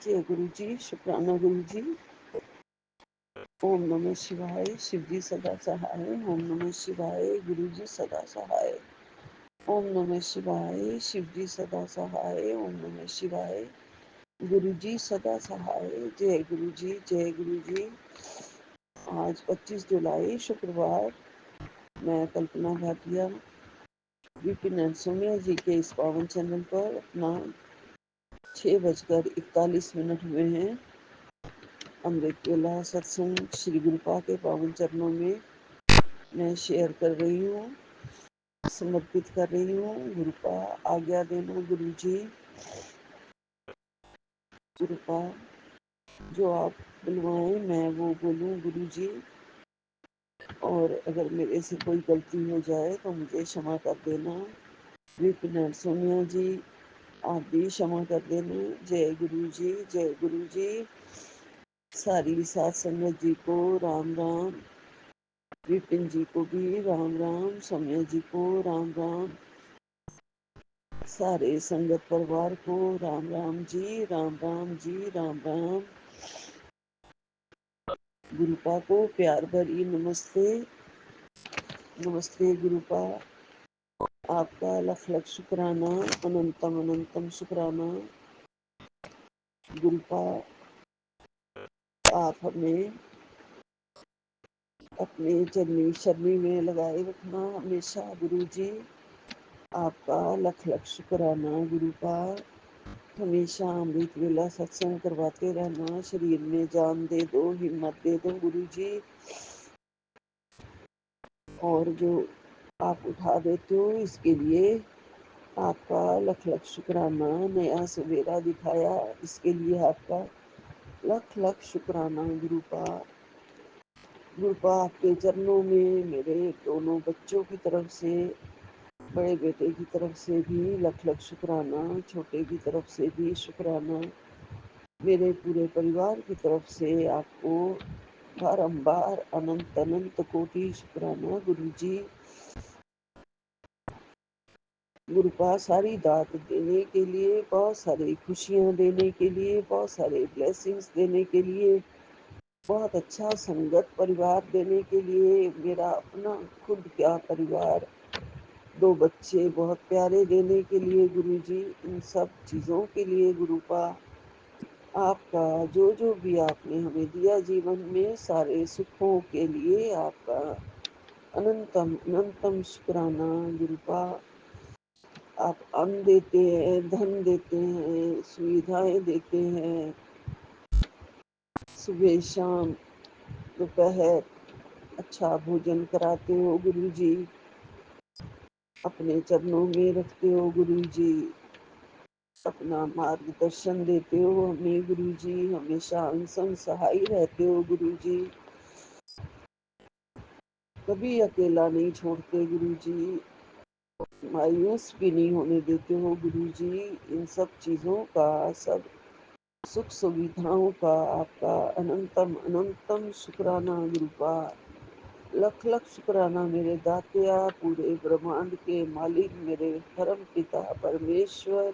जय गुरु जी। शुक्राना गुरु जी। ओम नमः शिवाय। शिव जी सदा सहाय। ओम नमः शिवाय। गुरु जी सदा सहाय। ओम नमः शिवाय। शिव जी सदा सहाय। ओम नमः शिवाय। गुरु जी सदा सहाय। जय गुरु जी। जय गुरु जी। आज 25 जुलाई शुक्रवार, मैं कल्पना भाटिया विपिन एंड सोनिया जी के इस पावन चैनल पर अपना 6:41 हुए हैं अमृत वेला सत्संग श्री गुरुपा के पावन चरणों में मैं शेयर कर रही हूँ, समर्पित कर रही हूँ। गुरुपा आज्ञा देना गुरु जी। गुरुपा जो आप बुलवाएं मैं वो बोलूँ गुरु जी। और अगर मेरे से कोई गलती हो जाए तो मुझे क्षमा कर देना। विपिन एंड सोनिया जी आप भी क्षमा कर देना। जय गुरु जी। जय गुरु जी। सारी सात संगत जी को राम राम। विपिन जी को भी राम राम। सोनिया जी को राम राम। सारे संगत परिवार को राम राम जी। राम राम जी। राम राम। गुरुपा को प्यार भरी नमस्ते। नमस्ते गुरुपा। आपका लख लख शुक्राना। अनंतम अनंतम शुक्राना। गुरुपा आप हमें अपने चरनी शरणी में लगाए रखना हमेशा गुरु जी। आपका लख लख शुक्राना गुरुपा। हमेशा अमृत वेला सत्संग करवाते रहना। शरीर में जान दे दो, हिम्मत दे दो गुरु जी। और जो आप उठा देते हो इसके लिए आपका लख लख शुक्राना। नया सवेरा दिखाया इसके लिए आपका लख लख शुक्राना गुरुपा। गुरुपा आपके चरणों में मेरे दोनों बच्चों की तरफ से, बड़े बेटे की तरफ से भी लख लख शुक्राना, छोटे की तरफ से भी शुक्राना, मेरे पूरे परिवार की तरफ से आपको बारंबार अनंत अनंत कोटि शुक्राना गुरु जी। गुरुपा सारी दात देने के लिए, बहुत सारी खुशियाँ देने के लिए, बहुत सारे ब्लेसिंग्स देने के लिए, बहुत अच्छा संगत परिवार देने के लिए, मेरा अपना खुद का परिवार, दो बच्चे बहुत प्यारे देने के लिए गुरु जी। इन सब चीज़ों के लिए गुरुपा आपका जो जो भी आपने हमें दिया जीवन में सारे सुखों के लिए आपका अनंतम अनंतम शुक्राना गुरुपा। आप अन्न देते हैं, धन देते हैं, सुविधाएं देते हैं, सुबह शाम दोपहर अच्छा भोजन कराते हो गुरु जी। अपने चरणों में रखते हो गुरु जी। अपना मार्गदर्शन देते हो हमें गुरु जी। हमेशा संग सहाय रहते हो गुरु जी। कभी अकेला नहीं छोड़ते गुरु जी। मायूस भी नहीं होने देते हो गुरु जी। इन सब चीज़ों का, सब सुख सुविधाओं का आपका अनंतम अनंतम शुक्राना गुरुपा। लख लख शुक्राना मेरे दातिया, पूरे ब्रह्मांड के मालिक, मेरे परम पिता परमेश्वर।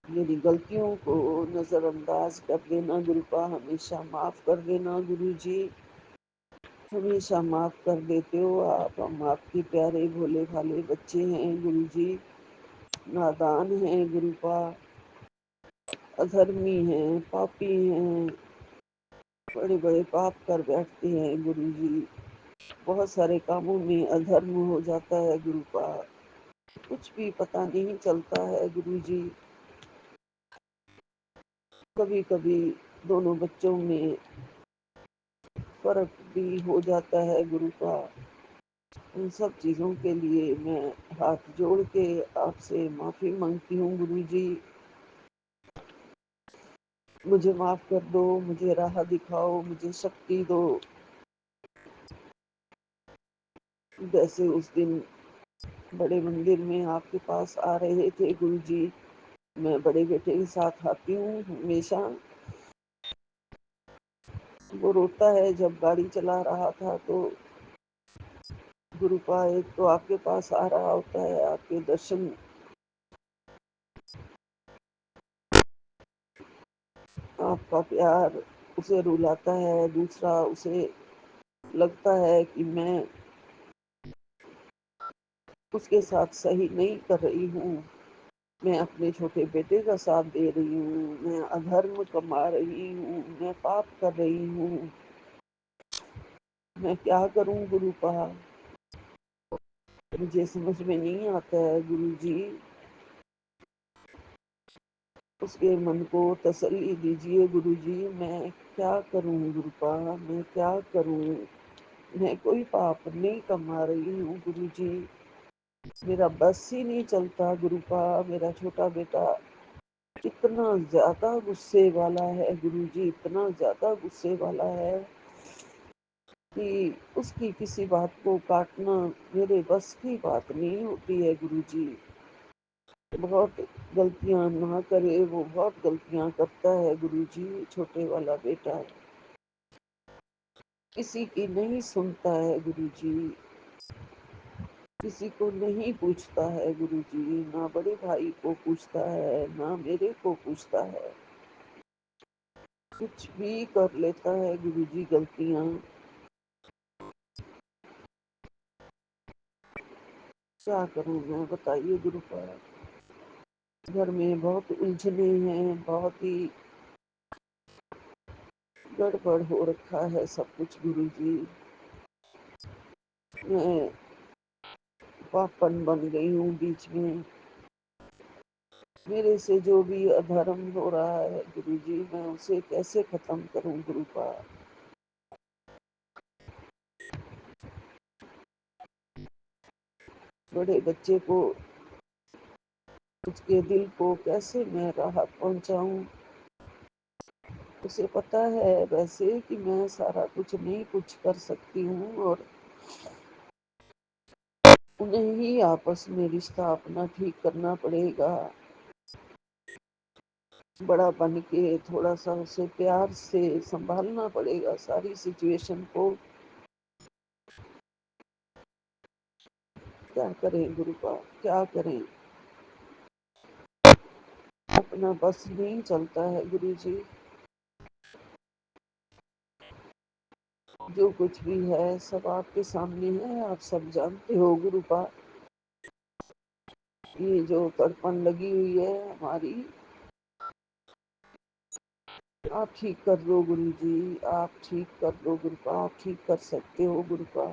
मेरी गलतियों को नज़रअंदाज कर देना गुरुपा, हमेशा माफ़ कर देना गुरु जी। हमेशा माफ़ कर देते हो आप। हम आपके प्यारे भोले भाले बच्चे हैं गुरु जी। नादान हैं गुरुपा, अधर्मी हैं, पापी हैं, बड़े बड़े पाप कर बैठते हैं गुरु जी। बहुत सारे कामों में अधर्म हो जाता है गुरुपा, कुछ भी पता नहीं चलता है गुरु जी। कभी कभी दोनों बच्चों में फर्क भी हो जाता है गुरुपा। उन सब चीज़ों के लिए मैं हाथ जोड़ के आपसे माफ़ी मांगती हूँ गुरु जी। मुझे माफ़ कर दो, मुझे राह दिखाओ, मुझे शक्ति दो। जैसे उस दिन बड़े मंदिर में आपके पास आ रहे थे गुरु जी, मैं बड़े बेटे के साथ आती हूँ हमेशा। वो रोता है जब गाड़ी चला रहा था तो गुरुपा एक तो आपके पास आ रहा होता है, आपके दर्शन आपका प्यार उसे रुलाता है, दूसरा उसे लगता है कि मैं उसके साथ सही नहीं कर रही हूँ, मैं अपने छोटे बेटे का साथ दे रही हूँ, मैं अधर्म कमा रही हूँ, मैं पाप कर रही हूँ, मैं क्या करूँ गुरुपा? मुझे समझ में नहीं आता है गुरुजी। उसके मन को तसल्ली दीजिए गुरुजी। मैं क्या करूं गुरुपा, मैं क्या करूं? मैं कोई पाप नहीं कमा रही हूँ गुरुजी, मेरा बस ही नहीं चलता गुरुपा। मेरा छोटा बेटा इतना ज्यादा गुस्से वाला है गुरुजी, इतना ज्यादा गुस्से वाला है कि उसकी किसी बात को काटना मेरे बस की बात नहीं होती है गुरुजी। बहुत गलतियां ना करे, वो बहुत गलतियां करता है गुरुजी। छोटे वाला बेटा किसी की नहीं सुनता है गुरुजी, किसी को नहीं पूछता है गुरुजी, ना बड़े भाई को पूछता है, ना मेरे को पूछता है, कुछ भी कर लेता है गुरुजी गलतियां। क्या करूं मैं, बताइए गुरुपाद। घर में बहुत उलझने हैं, बहुत ही गड़बड़ हो रखा है सब कुछ गुरुजी। मैं पापन बन गई हूँ बीच में। मेरे से जो भी अधर्म हो रहा है गुरुजी, मैं उसे कैसे खत्म करूं गुरुपाद? बड़े बच्चे को, उसके दिल को कैसे मैं राहत पहुंचाऊं? उसे पता है वैसे कि मैं सारा कुछ नहीं कुछ कर सकती हूँ, और उन्हें ही आपस में रिश्ता अपना ठीक करना पड़ेगा। बड़ा बन के थोड़ा सा उसे प्यार से संभालना पड़ेगा सारी सिचुएशन को। क्या करें गुरुपा, क्या करें? अपना बस नहीं चलता है गुरुजी। जो कुछ भी है सब आपके सामने है, आप सब जानते हो गुरुपा। ये जो तड़पन लगी हुई है हमारी, आप ठीक कर दो गुरुजी, आप ठीक कर दो गुरुपा, आप ठीक कर सकते हो गुरुपा।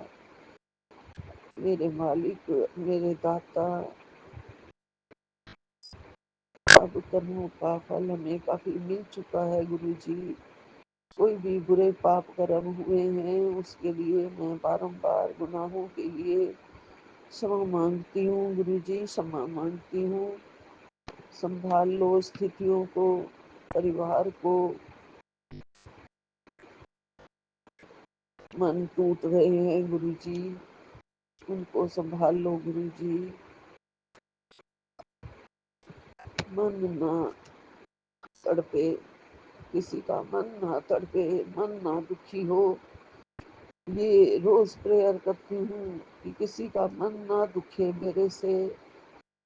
मेरे मालिक, मेरे दाता, अब कर्मों का फल हमें काफी मिल चुका है गुरुजी। कोई भी बुरे पाप कर्म हुए हैं उसके लिए मैं बारंबार गुनाहों के लिए क्षमा मांगती हूँ गुरुजी, क्षमा मांगती हूँ। संभाल लो स्थितियों को, परिवार को। मन टूट रहे हैं गुरुजी, उनको संभाल लो गुरुजी। मन ना तड़पे, किसी का मन ना तड़पे, मन ना दुखी हो। ये रोज प्रेयर करती हूँ कि किसी का मन ना दुखे मेरे से।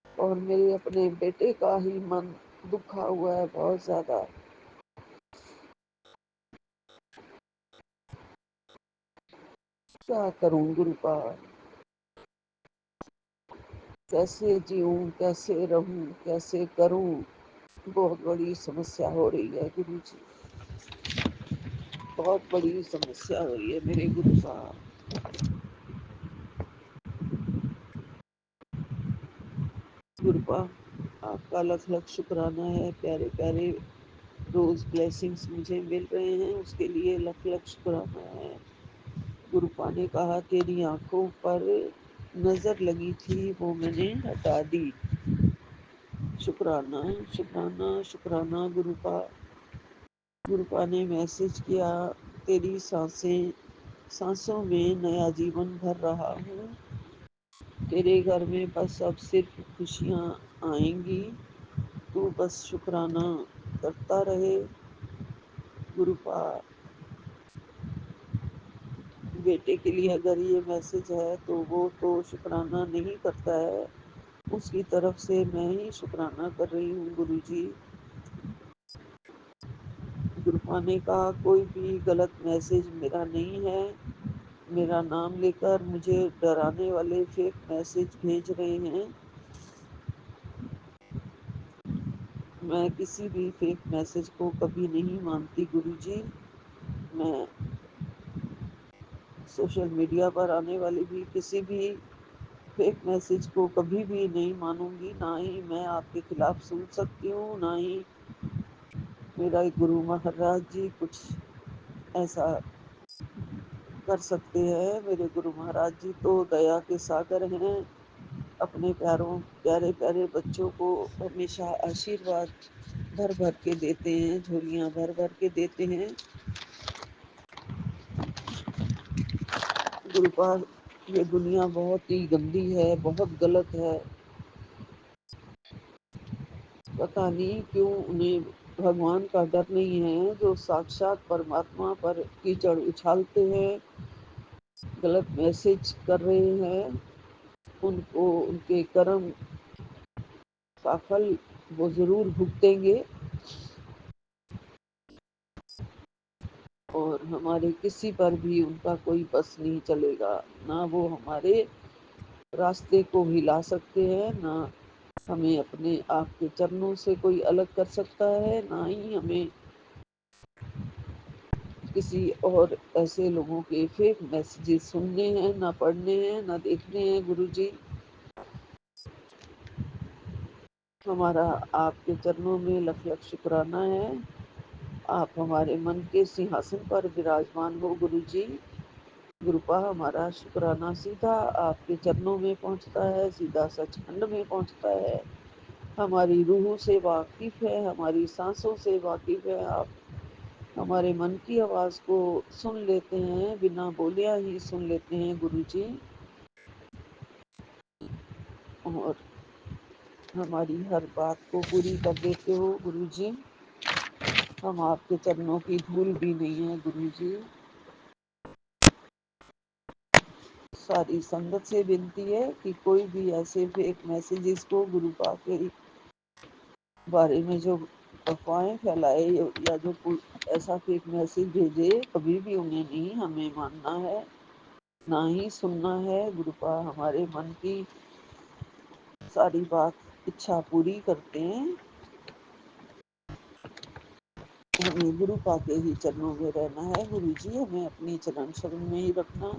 और मेरे अपने बेटे का ही मन दुखा हुआ है बहुत ज्यादा। क्या करूं गुरुपा, कैसे जीऊं, कैसे रहूं, कैसे करूं? बहुत बड़ी समस्या हो रही है गुरु जी, बहुत बड़ी समस्या हो रही है मेरे गुरुपा। गुरुपा आपका लख लख शुक्राना है, प्यारे प्यारे रोज ब्लेसिंग्स मुझे मिल रहे हैं, उसके लिए लख लख शुक्राना है। गुरुपा ने कहा तेरी आंखों पर नजर लगी थी वो मैंने हटा दी। शुक्राना, शुक्राना, शुक्राना गुरुपा। गुरुपा ने मैसेज किया तेरी सांसें, सांसों में नया जीवन भर रहा हूँ। तेरे घर में बस अब सिर्फ खुशियाँ आएंगी, तू बस शुक्राना करता रहे गुरुपा। बेटे के लिए अगर ये मैसेज है तो वो तो शुक्राना नहीं करता है, उसकी तरफ से मैं ही शुक्राना कर रही हूँ गुरुजी। गुरुपाने का कोई भी गलत मैसेज मेरा नहीं है। मेरा नाम लेकर मुझे डराने वाले फेक मैसेज भेज रहे हैं। मैं किसी भी फेक मैसेज को कभी नहीं मानती गुरुजी। मैं सोशल मीडिया पर आने वाली भी किसी भी फेक मैसेज को कभी भी नहीं मानूंगी। ना ही मैं आपके खिलाफ सुन सकती हूँ, ना ही मेरा गुरु महाराज जी कुछ ऐसा कर सकते हैं। मेरे गुरु महाराज जी तो दया के सागर हैं। अपने प्यारे प्यारे बच्चों को हमेशा आशीर्वाद भर भर के देते हैं, झोलियां भर भर के देते हैं। गुरुपाल, ये दुनिया बहुत ही गंदी है, बहुत गलत है। पता नहीं क्यों उन्हें भगवान का डर नहीं है, जो साक्षात परमात्मा पर कीचड़ उछालते हैं, गलत मैसेज कर रहे हैं। उनको उनके कर्म का फल वो जरूर भुगतेंगे। और हमारे किसी पर भी उनका कोई बस नहीं चलेगा। ना वो हमारे रास्ते को हिला सकते हैं, ना हमें अपने आपके चरणों से कोई अलग कर सकता है, ना ही हमें किसी और ऐसे लोगों के फेक मैसेजेस सुनने हैं, ना पढ़ने हैं, ना देखने हैं। गुरुजी, हमारा आपके चरणों में लख लख शुक्राना है। आप हमारे मन के सिंहासन पर विराजमान हो गुरुजी। कृपा, हमारा शुक्राना सीधा आपके चरणों में पहुंचता है, सीधा सचखंड में पहुंचता है। हमारी रूह से वाकिफ है, हमारी सांसों से वाकिफ है। आप हमारे मन की आवाज को सुन लेते हैं, बिना बोलिया ही सुन लेते हैं गुरुजी। और हमारी हर बात को पूरी कर देते हो गुरुजी। हम आपके चरणों की धूल भी नहीं है गुरुजी। सारी संगत से विनती है कि कोई भी ऐसे फेक मैसेजेस को गुरुपा के बारे में जो अफवाहें फैलाए या जो ऐसा फेक मैसेज भेजे, कभी भी उन्हें नहीं हमें मानना है, ना ही सुनना है। गुरुपा हमारे मन की सारी बात इच्छा पूरी करते हैं। हमें गुरुपा के ही चरणों में रहना है गुरु जी। हमें अपनी चरण शरण में ही रखना,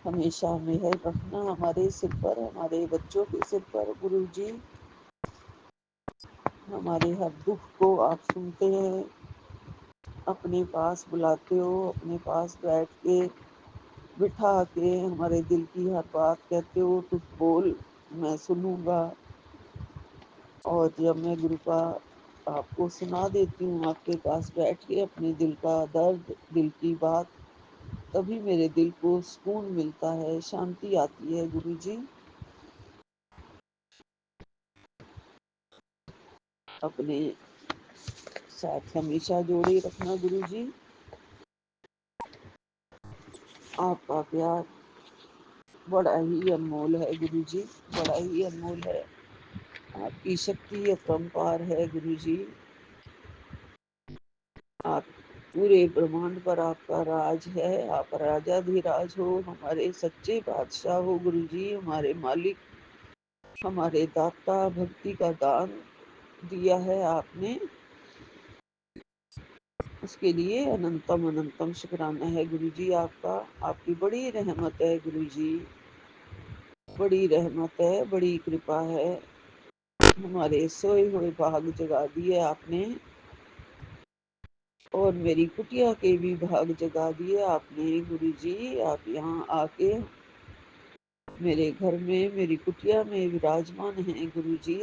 हमेशा मेहर रखना हमारे सिर पर, हमारे बच्चों के सिर पर। गुरु जी, हमारे हर दुख को आप सुनते हैं, अपने पास बुलाते हो, अपने पास बैठ के बिठा के हमारे दिल की हर बात कहते हो, तू बोल मैं सुनूंगा। और जब मैं गुरु का आपको सुना देती हूँ आपके पास बैठ के अपने दिल का दर्द, दिल की बात, तभी मेरे दिल को सुकून मिलता है, शांति आती है। गुरु जी, अपने साथ हमेशा जोड़े रखना गुरु जी। आपका प्यार बड़ा ही अनमोल है गुरु जी, बड़ा ही अनमोल है। आपकी शक्ति अपरंपार है गुरु जी। आप पूरे ब्रह्मांड पर आपका राज है, आप राजाधिराज हो, हमारे सच्चे बादशाह हो गुरु जी, हमारे मालिक, हमारे दाता। भक्ति का दान दिया है आपने, उसके लिए अनंतम अनंतम शुक्राना है गुरु जी आपका। आपकी बड़ी रहमत है गुरु जी, बड़ी रहमत है, बड़ी कृपा है। हमारे सोए हुए भाग जगा दिए आपने, और मेरी कुटिया के भी भाग जगा दिए आपने गुरु जी। आप यहाँ आके मेरे घर में, मेरी कुटिया में विराजमान हैं गुरु जी।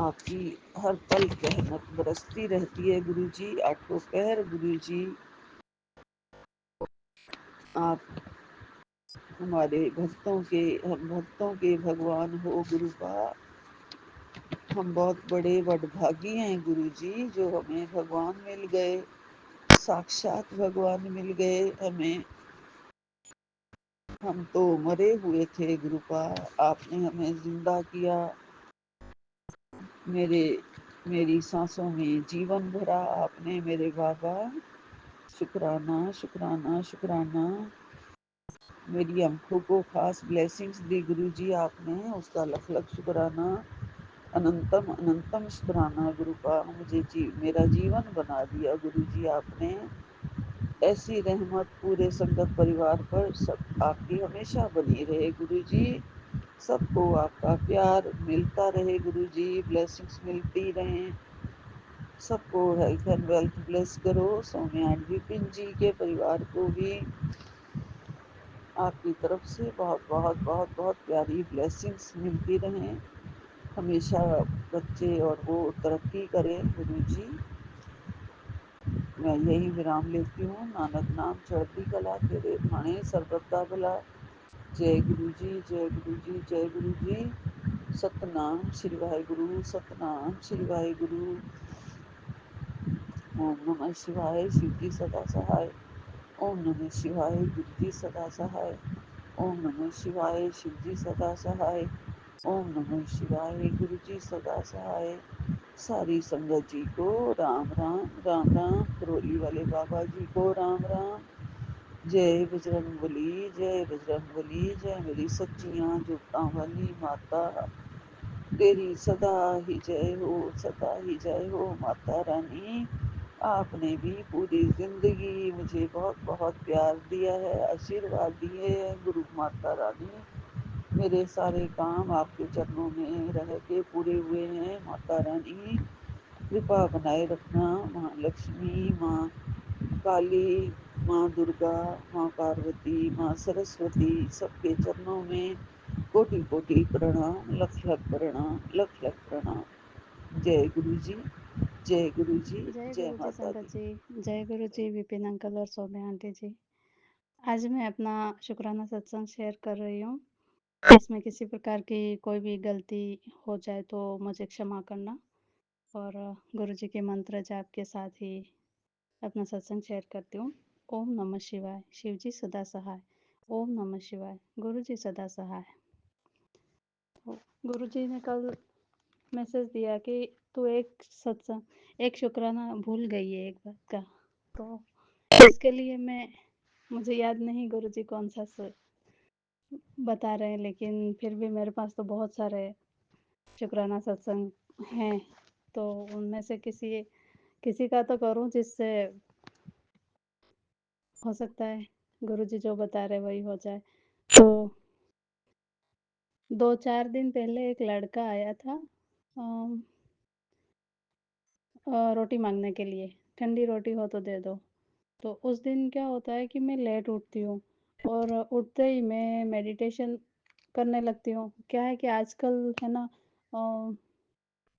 आपकी हर पल रहमत बरसती रहती है गुरु जी। आठों पहर गुरु जी आप हमारे भक्तों के, हम भक्तों के भगवान हो गुरु का। हम बहुत बड़े वडभागी हैं गुरु जी, जो हमें भगवान मिल गए, साक्षात भगवान मिल गए हमें। हम तो मरे हुए थे गुरुपा, आपने हमें जिंदा किया। मेरे मेरी सांसों में जीवन भरा आपने मेरे बाबा, शुक्राना शुक्राना शुक्राना। मेरी आंखों को खास ब्लेसिंग्स दी गुरुजी आपने, उसका लख लख शुक्राना। अनंतम अनंतम शुक्राना गुरु का, मुझे मेरा जीवन बना दिया गुरुजी आपने। ऐसी रहमत पूरे संगत परिवार पर सब आपकी हमेशा बनी रहे गुरुजी। सबको आपका प्यार मिलता रहे गुरुजी, ब्लेसिंग्स मिलती रहें। सबको हेल्थ एंड वेल्थ ब्लेस करो। सौम्या एंड विपिन जी के परिवार को भी आपकी तरफ से बहुत बहुत बहुत बहुत प्यारी ब्लेसिंग्स मिलती रहें। हमेशा बच्चे और वो तरक्की करें गुरुजी। मैं यही विराम लेती हूँ। नानक नाम चढ़ती कला, तेरे भाणे सरबत्ता भला। जय गुरु जी, जय गुरु जी, जय गुरु जी। सतनाम श्री वाहिगुरु, सतनाम श्री वाहिगुरु। ओम नमः शिवाय, शिव जी सदा सहाय। ओम नमः शिवाय, गुरु जी सदा सहाय। ओम नमः शिवाय, शिव जी सदा सहाय। ओम नमः शिवाय, गुरु जी सदा सहाय। सारी संगत जी को राम राम राम राम। करोली वाले बाबा जी को राम राम। जय बजरंगबली, जय बजरंगबली, जय मेरी सच्चियां जोतां वाली माता, तेरी सदा ही जय हो, सदा ही जय हो माता रानी। आपने भी पूरी जिंदगी मुझे बहुत बहुत प्यार दिया है, आशीर्वाद दिए हैं गुरु माता रानी। मेरे सारे काम आपके चरणों में रह के पूरे हुए हैं माता रानी। कृपा बनाए रखना माँ लक्ष्मी, माँ काली, माँ दुर्गा, माँ पार्वती, माँ सरस्वती, सबके चरणों में कोटि कोटि प्रणाम, लख लख प्रणाम, लख लख प्रणाम। जय गुरु जी, जय गुरु जी, जय जय गुरु जी माता दी। संगत जी। जय गुरु जी विपिन अंकल और सौम्या आंटी जी। आज मैं अपना शुक्राना सत्संग शेयर कर रही हूँ। इसमें किसी प्रकार की कोई भी गलती हो जाए तो मुझे क्षमा करना। और गुरु जी के मंत्र जाप के साथ ही अपना सत्संग शेयर करती हूँ। ओम नमः शिवाय, शिव जी सदा सहाय। ओम नमः शिवाय, गुरु जी सदा सहाय। तो गुरु जी ने कल मैसेज दिया कि तू एक शुक्राना भूल गई है एक बात का। तो इसके लिए मुझे याद नहीं गुरुजी कौन सा बता रहे हैं, लेकिन फिर भी मेरे पास तो बहुत सारे शुक्राना सत्संग हैं। तो उनमें से किसी का तो करूं जिससे हो सकता है गुरुजी जो बता रहे वही हो जाए। तो 2-4 दिन पहले एक लड़का आया था रोटी मांगने के लिए, ठंडी रोटी हो तो दे दो। तो उस दिन क्या होता है कि मैं लेट उठती हूँ और उठते ही मैं मेडिटेशन करने लगती हूँ। क्या है कि आजकल है ना,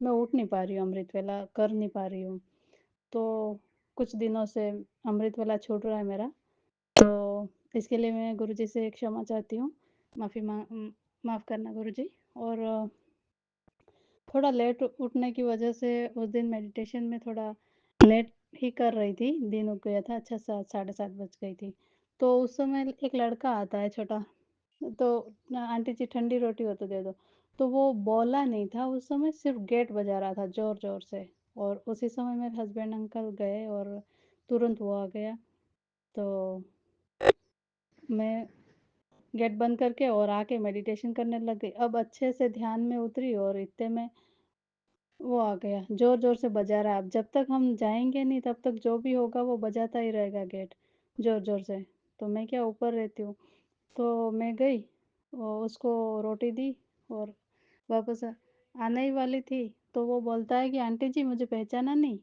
मैं उठ नहीं पा रही हूँ, अमृत वेला कर नहीं पा रही हूँ। तो कुछ दिनों से अमृत वेला छूट रहा है मेरा। तो इसके लिए मैं गुरुजी से क्षमा चाहती हूँ। माफ़ करना गुरुजी। और थोड़ा लेट उठने की वजह से उस दिन मेडिटेशन में थोड़ा लेट ही कर रही थी। दिन उग गया था, अच्छा 7 साढ़े 7 बज गई थी। तो उस समय एक लड़का आता है छोटा, तो आंटी जी ठंडी रोटी हो तो दे दो। तो वो बोला नहीं था उस समय, सिर्फ गेट बजा रहा था जोर जोर से। और उसी समय मेरे हस्बैंड अंकल गए और तुरंत वो आ गया। तो मैं गेट बंद करके और आके मेडिटेशन करने लग गई। अब अच्छे से ध्यान में उतरी और इतने में वो आ गया, जोर जोर से बजा रहा है। अब जब तक हम जाएंगे नहीं तब तक जो भी होगा वो बजाता ही रहेगा गेट, जोर जोर से। तो मैं क्या ऊपर रहती हूँ, तो मैं गई और उसको रोटी दी और वापस आने ही वाली थी। तो वो बोलता है कि आंटी जी मुझे पहचाना नहीं।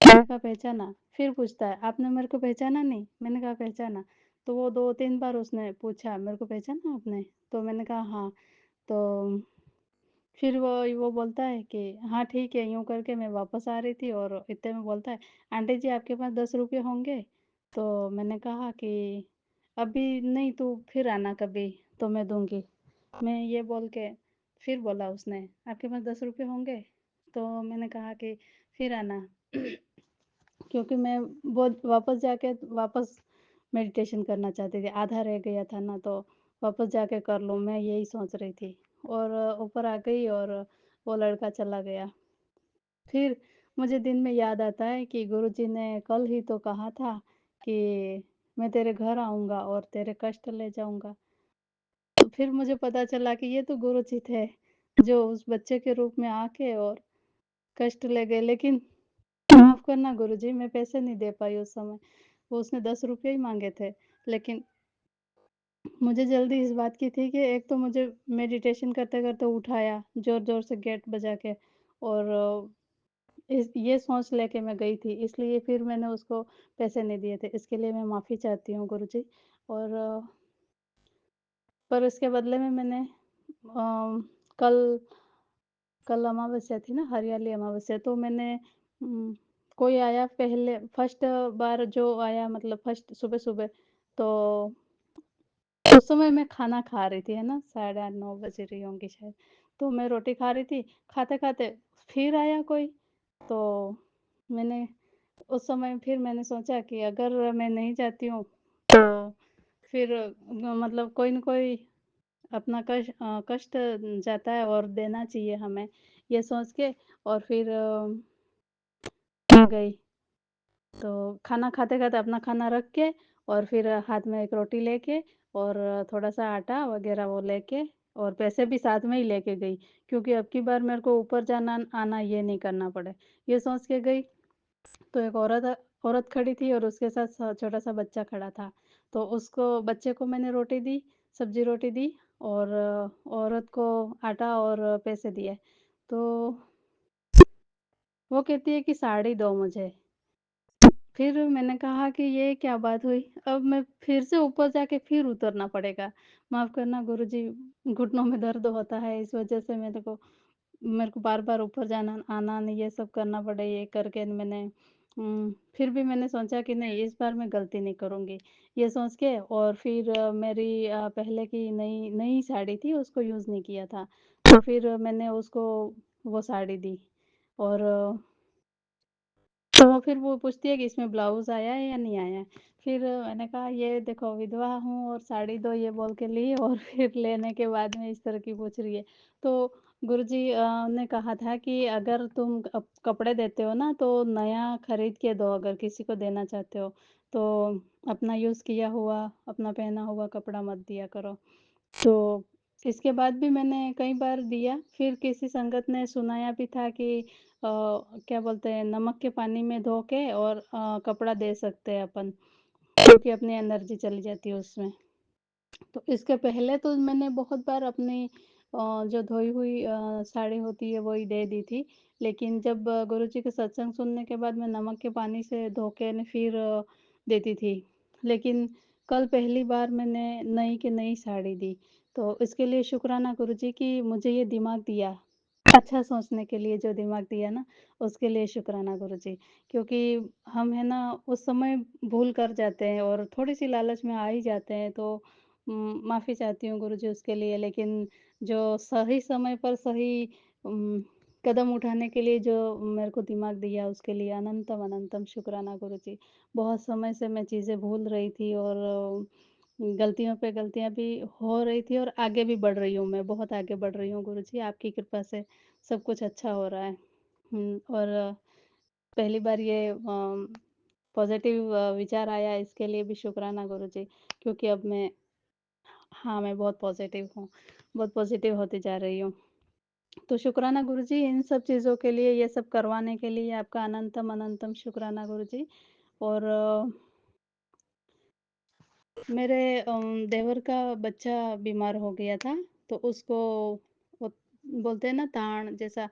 मैंने कहा पहचाना। फिर पूछता है आपने मेरे को पहचाना नहीं। मैंने कहा पहचाना। तो वो 2-3 बार उसने पूछा मेरे को पहचाना आपने। तो मैंने कहा हाँ। तो फिर वो बोलता है कि हाँ ठीक है। यूँ करके मैं वापस आ रही थी और इतने में बोलता है आंटी जी आपके पास 10 रुपये होंगे। तो मैंने कहा कि अभी नहीं, तू फिर आना कभी तो मैं दूंगी। मैं ये बोल के फिर बोला उसने आपके पास 10 रुपये होंगे। तो मैंने कहा कि फिर आना क्योंकि मैं बहुत वापस जाके वापस मेडिटेशन करना चाहती थी। आधा रह गया था ना, तो वापस जाके कर लूँ, मैं यही सोच रही थी। और ऊपर आ गई और वो लड़का चला गया। फिर मुझे दिन में याद आता है कि गुरुजी ने कल ही तो कहा था कि मैं तेरे घर आऊँगा और तेरे कष्ट ले जाऊँगा। तो फिर मुझे पता चला कि ये तो गुरुजी थे, जो उस बच्चे के रूप में आके और कष्ट ले गए। लेकिन माफ़ करना गुरुजी, मैं पैसे नहीं दे पाई उस समय। वो उसने ₹10 ही माँगे थे। लेकिन मुझे जल्दी इस बात की थी कि एक तो मुझे मेडिटेशन करते-करते उठाया, ज़ोर-ज़ोर से गेट बजा के, और इस ये सोच लेके मैं गई थी, इसलिए फिर मैंने उसको पैसे नहीं दिए थे। इसके लिए मैं माफ़ी चाहती हूँ गुरुजी। और पर इसके बदले में मैंने कल कल अमावस्या थी ना, हरियाली अमावस्या, तो मैंने कोई आया पहले फर्स्ट बार जो आया, मतलब फर्स्ट सुबह-सुबह, तो उस समय मैं खाना खा रही थी, है ना? साढ़े 8 9 बज रही होंगी शायद। तो मैं रोटी खा रही थी, खाते-खाते फिर आया कोई, तो मैंने उस समय फिर मैंने सोचा कि अगर मैं नहीं जाती हूँ, तो फिर मतलब कोई न कोई अपना कष्ट जाता है और देना चाहिए हमें, ये सोच के। और फिर मैं गई। तो खाना खाते-खाते अपना खाना रख के और फिर हाथ में एक रोटी लेके और थोड़ा-सा आटा वग़ैरह वो लेके और पैसे भी साथ में ही लेके गई, क्योंकि अब की बार मेरे को ऊपर जाना आना ये नहीं करना पड़े। ये सोच के गई, तो एक औरत खड़ी थी और उसके साथ छोटा-सा बच्चा खड़ा था। तो उसको बच्चे को मैंने रोटी दी, सब्ज़ी रोटी दी, और औरत को आटा और पैसे दिए। तो वो कहती है कि साड़ी दो मुझे। फिर मैंने कहा कि ये क्या बात हुई? अब मैं फिर से ऊपर जाके फिर उतरना पड़ेगा। माफ़ करना गुरुजी, घुटनों में दर्द होता है, इस वज़ह से मेरे को बार-बार ऊपर जाना, आना नहीं, ये सब करना पड़ा, ये करके मैंने फिर भी मैंने सोचा कि नहीं, इस बार मैं गलती नहीं करूँगी। ये सोच के और फिर मेरी पहले की नई नई साड़ी थी, उसको यूज़ नहीं किया था। तो फिर मैंने उसको वो साड़ी दी, और तो फिर वो पूछती है कि इसमें ब्लाउज़ आया है या नहीं आया है? फिर मैंने कहा ये देखो, विधवा हूँ और साड़ी दो ये बोल के ली, और फिर लेने के बाद में इस तरह की पूछ रही है। तो गुरुजी ने कहा था कि अगर तुम कपड़े देते हो ना, तो नया खरीद के दो, अगर किसी को देना चाहते हो। तो अपना यूज़ किया हुआ, अपना पहना हुआ कपड़ा मत दिया करो। तो इसके बाद भी मैंने कई बार दिया, फिर किसी संगत ने सुनाया भी था कि क्या बोलते हैं, नमक के पानी में धो के और कपड़ा दे सकते हैं अपन, क्योंकि अपनी एनर्जी चली जाती है उसमें। तो इसके पहले तो मैंने बहुत बार अपनी जो धोई हुई साड़ी होती है वही दे दी थी। लेकिन जब गुरुजी के सत्संग सुनने के बाद मैं नमक के पानी से धो के न फिर देती थी। लेकिन कल पहली बार मैंने नई की नई साड़ी दी। तो इसके लिए शुक्राना गुरुजी कि मुझे ये दिमाग दिया। अच्छा सोचने के लिए जो दिमाग दिया ना, उसके लिए शुक्राना गुरुजी। क्योंकि हम है ना, उस समय भूल कर जाते हैं और थोड़ी-सी लालच में आ ही जाते हैं, तो माफ़ी चाहती हूँ गुरुजी उसके लिए। लेकिन जो सही समय पर सही उम, कदम उठाने के लिए जो मेरे को दिमाग दिया, उसके लिए अनंतम अनंतम शुक्राना गुरुजी। बहुत समय से मैं चीज़ें भूल रही थी और गलतियों पे गलतियाँ भी हो रही थी और आगे भी बढ़ रही हूँ मैं, बहुत आगे बढ़ रही हूँ गुरुजी, आपकी कृपा से सब कुछ अच्छा हो रहा है। और पहली बार ये पॉज़िटिव विचार आया, इसके लिए भी शुक्राना गुरुजी, क्योंकि अब मैं, हाँ, मैं बहुत पॉज़िटिव हूँ, बहुत पॉज़िटिव होती जा रही हूँ। तो शुक्राना गुरुजी इन सब चीज़ों के लिए, ये सब करवाने के लिए आपका अनंतम अनंतम शुक्राना गुरुजी। और मेरे देवर का बच्चा बीमार हो गया था, तो उसको वो बोलते हैं ना ताड़ जैसा,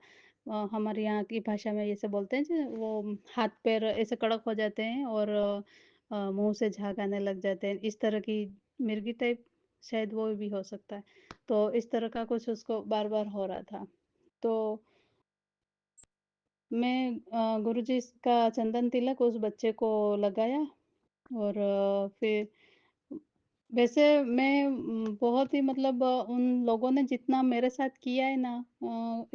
हमारे यहाँ की भाषा में ऐसे बोलते हैं जो वो हाथ-पैर ऐसे कड़क हो जाते हैं और मुँह से झाग आने लग जाते हैं। इस तरह की मिर्गी टाइप, शायद वो भी हो सकता है। तो इस तरह का कुछ उसको बार-बार हो रहा था। तो मैं गुरुजी का चंदन तिलक उस बच्चे को लगाया, और फिर वैसे मैं बहुत ही मतलब उन लोगों ने जितना मेरे साथ किया है ना,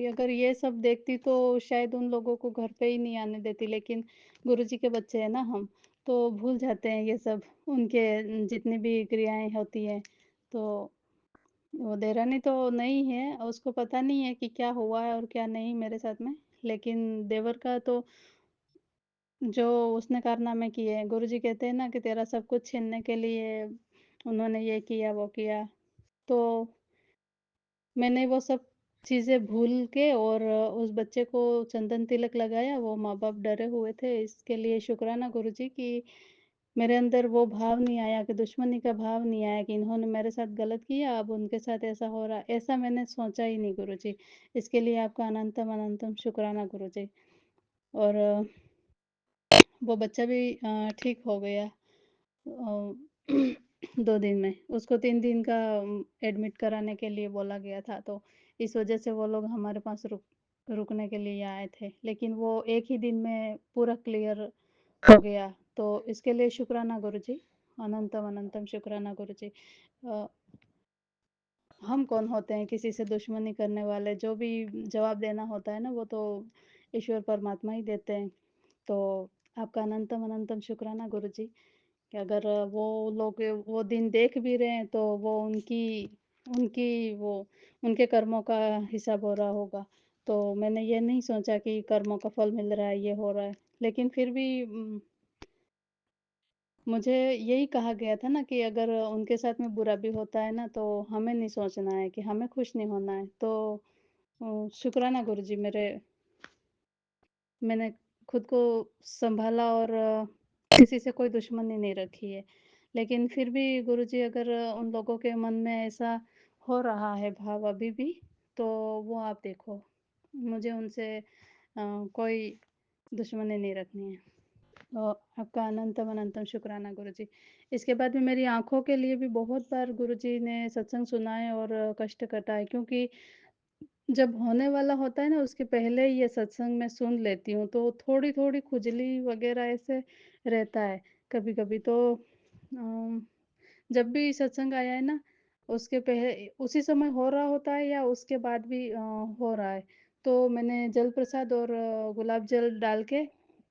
अगर ये सब देखती तो शायद उन लोगों को घर पे ही नहीं आने देती। लेकिन गुरुजी के बच्चे हैं ना हम, तो भूल जाते हैं ये सब, उनके जितनी भी क्रियाएँ होती हैं। तो वो देवरानी तो नहीं है, उसको पता नहीं है कि क्या हुआ है और क्या नहीं मेरे साथ में। लेकिन देवर का तो जो उसने कारनामे किए हैं, गुरुजी कहते हैं ना कि तेरा सब कुछ छीनने के लिए उन्होंने ये किया, वो किया। तो मैंने वो सब चीज़ें भूल के और उस बच्चे को चंदन तिलक लगाया, वो माँ-बाप डरे हुए थे। इसके लिए शुक्राना गुरुजी कि मेरे अंदर वो भाव नहीं आया कि दुश्मनी का भाव नहीं आया कि इन्होंने मेरे साथ गलत किया, अब उनके साथ ऐसा हो रहा है, ऐसा मैंने सोचा ही नहीं गुरुजी। इसके लिए आपका अनंतम अनंतम शुक्राना गुरुजी। और वो बच्चा भी ठीक हो गया 2 दिन में। उसको 3 दिन का एडमिट कराने के लिए बोला गया था, तो इस वज़ह से वो लोग हमारे पास रुकने के लिए आए थे। लेकिन वो 1 ही दिन में पूरा क्लियर हो गया, तो इसके लिए शुक्राना गुरुजी, अनंतम अनंतम शुक्राना गुरुजी। अ, हम कौन होते हैं किसी से दुश्मनी करने वाले? जो भी जवाब देना होता है ना, वो तो ईश्वर परमात्मा ही देते हैं। तो आपका अनंतम अनंतम शुक्राना गुरुजी कि अगर वो लोग वो दिन देख भी रहे हैं, तो वो उनकी उनकी वो उनके कर्मों का हिसाब हो रहा होगा। तो मैंने ये नहीं सोचा कि कर्मों का फल मिल रहा है, ये हो रहा है। लेकिन फिर भी मुझे यही कहा गया था ना कि अगर उनके साथ में बुरा भी होता है ना, तो हमें नहीं सोचना है कि हमें खुश नहीं होना है। तो शुक्राना गुरुजी, मैंने खुद को सँभाला और किसी से कोई दुश्मनी नहीं रखी है। लेकिन फिर भी गुरुजी, अगर उन लोगों के मन में ऐसा हो रहा है भाव अभी भी, तो वो आप देखो। मुझे उनसे कोई दुश्मनी नहीं रखनी है। तो आपका अनंतम अनंतम शुक्राना गुरुजी। इसके बाद में मेरी आँखों के लिए भी बहुत बार गुरुजी ने सत्संग सुनाए और कष्ट कटाए, क्योंकि जब होने वाला होता है ना, उसके पहले ही ये सत्संग मैं सुन लेती हूँ, तो थोड़ी-थोड़ी खुजली वग़ैरह ऐसे रहता है कभी-कभी। तो जब भी सत्संग आया है ना, उसके उसी समय हो रहा होता है या उसके बाद भी हो रहा है, तो मैंने जल प्रसाद और गुलाब जल डाल के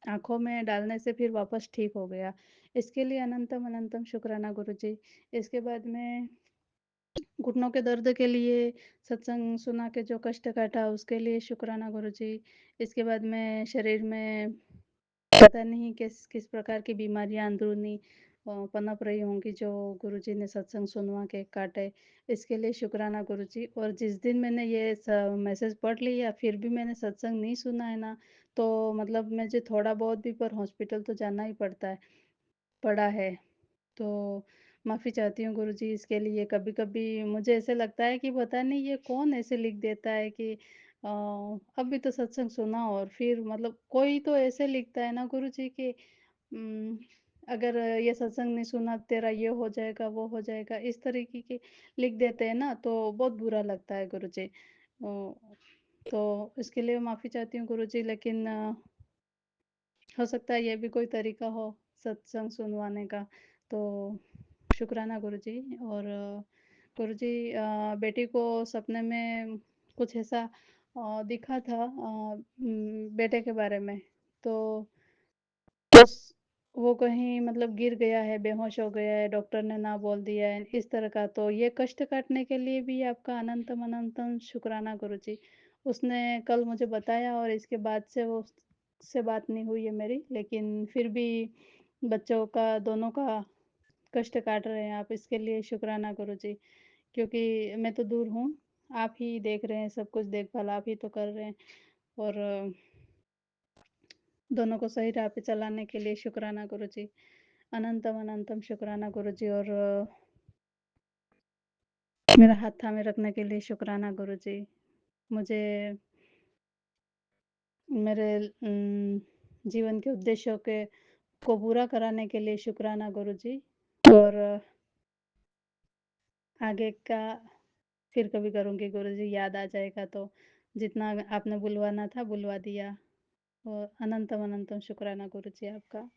आँखों में डालने से फिर वापस ठीक हो गया। इसके लिए अनंतम अनंतम शुक्राना गुरुजी। इसके बाद में घुटनों के दर्द के लिए सत्संग सुना के जो कष्ट काटा, उसके लिए शुक्राना गुरुजी। इसके बाद में शरीर में पता नहीं किस किस प्रकार की बीमारियां अंदरूनी पनप रही होंगी, जो गुरुजी ने सत्संग सुनवा के काटे। इसके लिए शुक्राना गुरुजी। और जिस दिन मैंने ये मैसेज पढ़ लिया, फिर भी मैंने सत्संग नहीं सुना है ना, तो मतलब मुझे थोड़ा बहुत भी पर हॉस्पिटल तो जाना ही पड़ा है। तो माफ़ी चाहती हूँ गुरुजी इसके लिए। कभी-कभी मुझे ऐसे लगता है कि पता नहीं ये कौन ऐसे लिख देता है कि अभी तो सत्संग सुना, और फिर मतलब कोई तो ऐसे लिखता है ना गुरुजी कि उम, अगर ये सत्संग नहीं सुना तेरा ये हो जाएगा, वो हो जाएगा, इस तरीके के लिख देते हैं ना, तो बहुत बुरा लगता है गुरुजी। तो इसके लिए माफ़ी चाहती हूँ गुरुजी, लेकिन हो सकता है ये भी कोई तरीका हो सत्संग सुनवाने का। तो शुक्राना गुरुजी। और गुरुजी, बेटी को सपने में कुछ ऐसा दिखा था बेटे के बारे में। तो उस वो कहीं मतलब गिर गया है, बेहोश हो गया है, डॉक्टर ने ना बोल दिया है, इस तरह का। तो ये कष्ट काटने के लिए भी आपका अनंतम अनंतम शुक्राना गुरुजी। उसने कल मुझे बताया और इसके बाद से वो उससे बात नहीं हुई है मेरी, लेकिन फिर भी बच्चों का दोनों का कष्ट काट रहे हैं आप, इसके लिए शुक्राना गुरुजी। क्योंकि मैं तो दूर हूँ, आप ही देख रहे हैं, सब कुछ देखभाल आप ही तो कर रहे हैं। और दोनों को सही राह पे चलाने के लिए शुक्राना गुरुजी। अनंतम अनंतम शुक्राना गुरुजी। और मेरा हाथ थामे रखने के लिए शुक्राना गुरुजी। मुझे मेरे जीवन के उद्देश्यों के को पूरा कराने के लिए शुक्राना गुरुजी। और आगे का फिर कभी करूँगी गुरुजी, याद आ जाएगा तो। जितना आपने बुलवाना था बुलवा दिया। और अनंतम अनंतम शुक्राना गुरुजी आपका।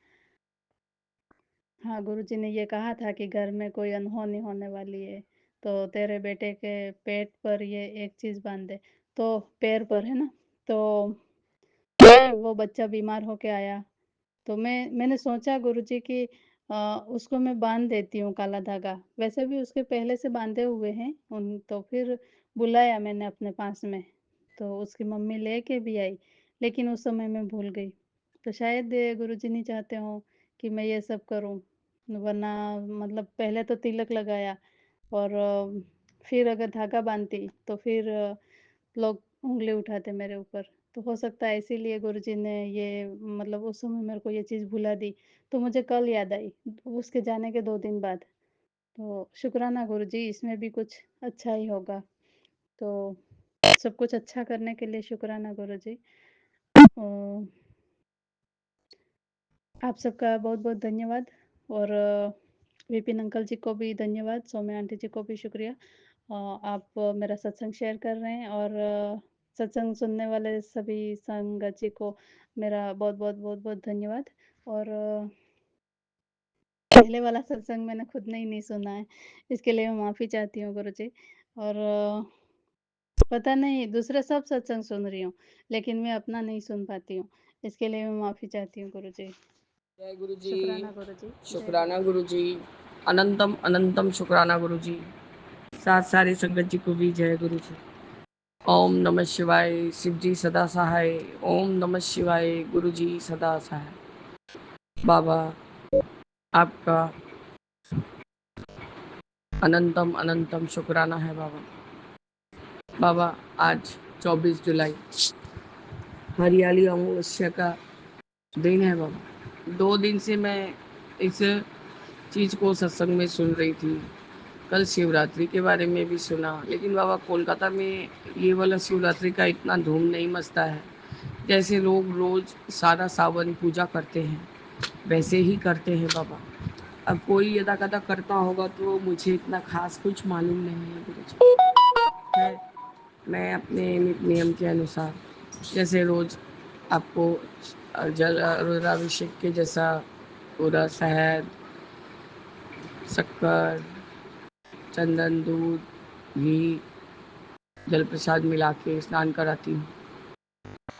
हाँ, गुरुजी ने ये कहा था कि घर में कोई अनहोनी होने वाली है, तो तेरे बेटे के पेट पर ये एक चीज़ बाँध दे। तो पैर पर है ना, तो वो बच्चा बीमार होके आया। तो मैंने सोचा गुरुजी कि उसको मैं बाँध देती हूँ काला धागा। वैसे भी उसके पहले से बाँधे हुए हैं तो फिर बुलाया मैंने अपने पास में, तो उसकी मम्मी लेके भी आई, लेकिन उस समय मैं भूल गई। तो शायद गुरुजी नहीं चाहते हों कि मैं ये सब करूँ, वरना मतलब पहले तो तिलक लगाया और फिर अगर धागा बाँधती तो फिर लोग उँगली उठाते मेरे ऊपर। तो हो सकता है इसीलिए गुरुजी ने ये मतलब उस समय मेरे को ये चीज़ भुला दी। तो मुझे कल याद आई, उसके जाने के 2 दिन बाद। तो शुक्राना गुरुजी, इसमें भी कुछ अच्छा ही होगा। तो सब कुछ अच्छा करने के लिए शुक्राना गुरुजी। अ, आप सबका बहुत-बहुत धन्यवाद और विपिन अंकल जी को भी धन्यवाद, सौम्या आंटी जी को भी शुक्रिया। आप मेरा सत्संग शेयर कर रहे हैं और सत्संग सुनने वाले सभी संगत जी को मेरा बहुत-बहुत, बहुत-बहुत धन्यवाद और पहले वाला सत्संग मैंने खुद ने ही नहीं सुना है, इसके लिए मैं माफ़ी चाहती हूँ गुरुजी और पता नहीं दूसरे सब सत्संग सुन रही हूँ, लेकिन मैं अपना नहीं सुन पाती हूँ, इसके लिए मैं माफ़ी चाहती हूँ गुरुजी। जय गुरु जी। शुक्राना गुरुजी, जय शुक्राना गुरुजी। गुरु जी। अनंतम अनंतम शुक्राना गुरु जी। साथ सारे संगत जी को भी जय गुरु जी। ओम नमः शिवाय। शिव जी सदा सहाय। ओम नमः शिवाय। गुरु जी सदा सहाय। बाबा आपका अनंतम अनंतम शुक्राना है बाबा। बाबा आज 24 जुलाई हरियाली अमावस्या का दिन है बाबा। 2 दिन से मैं इस चीज़ को सत्संग में सुन रही थी। कल शिवरात्रि के बारे में भी सुना, लेकिन बाबा कोलकाता में ये वाला शिवरात्रि का इतना धूम नहीं मचता है। जैसे लोग रोज सारा सावन पूजा करते हैं वैसे ही करते हैं बाबा। अब कोई यदा कदा करता होगा तो मुझे इतना खास कुछ मालूम नहीं है गुरु जी। मैं अपने नियम के अनुसार जैसे रोज आपको जल रुद्राभिषेक के जैसा पूरा शहद, शक्कर, चंदन, दूध, घी, जल प्रसाद मिला के स्नान कराती हूँ,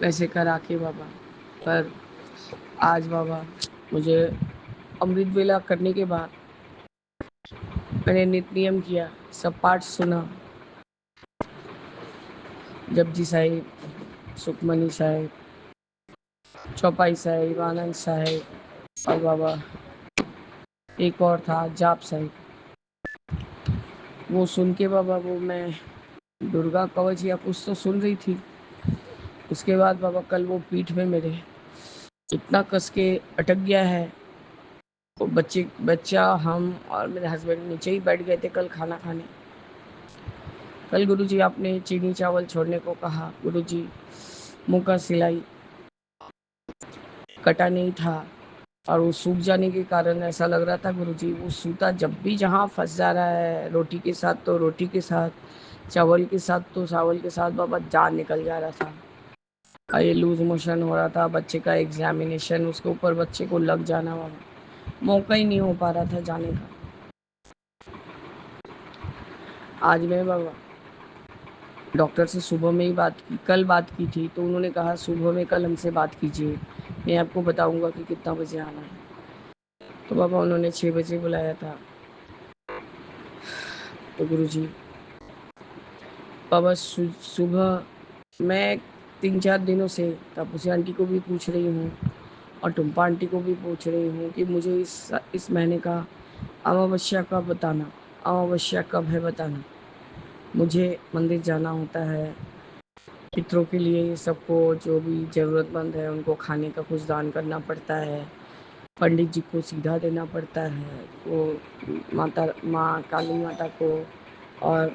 वैसे करा के बाबा। पर आज बाबा मुझे अमृत वेला करने के बाद मैंने नित नियम किया, सब पाठ सुना, जपजी साहिब, सुखमनी साहिब, चौपाई साहिब, आनंद साहिब और बाबा एक और था जाप साहिब। वो सुन के बाबा वो मैं दुर्गा कवच या कुछ तो सुन रही थी। उसके बाद बाबा कल वो पीठ में मेरे इतना कस के अटक गया है। वो बच्चा हम और मेरे हस्बैंड नीचे ही बैठ गए थे कल खाना खाने। कल गुरुजी आपने चीनी चावल छोड़ने को कहा। गुरुजी मुंह का सिलाई कटा नहीं था और वो सूख जाने के कारण ऐसा लग रहा था गुरुजी वो सूता जब भी जहाँ फंस जा रहा है, रोटी के साथ तो रोटी के साथ, चावल के साथ तो चावल के साथ बाबा जान निकल जा रहा था। और ये लूज मोशन हो रहा था, बच्चे का एग्जामिनेशन, उसके ऊपर बच्चे को लग जाना बाबा, मौका ही नहीं हो पा रहा था जाने का। आज मैं बाबा डॉक्टर से सुबह में ही बात की, कल बात की थी, तो उन्होंने कहा सुबह में कल हमसे बात कीजिए, मैं आपको बताऊंगा कि कितना बजे आना है। तो बाबा उन्होंने 6 बजे बुलाया था। तो गुरुजी बाबा सुबह मैं 3-4 दिनों से तापसी आंटी को भी पूछ रही हूँ और टुम्पा आंटी को भी पूछ रही हूँ कि मुझे इस महीने का अमावस्या कब बताना, अमावस्या कब है बताना। मुझे मंदिर जाना होता है, पितरों के लिए सबको जो भी ज़रूरतमंद है उनको खाने का कुछ दान करना पड़ता है, पंडित जी को सीधा देना पड़ता है, वो माँ काली माता को और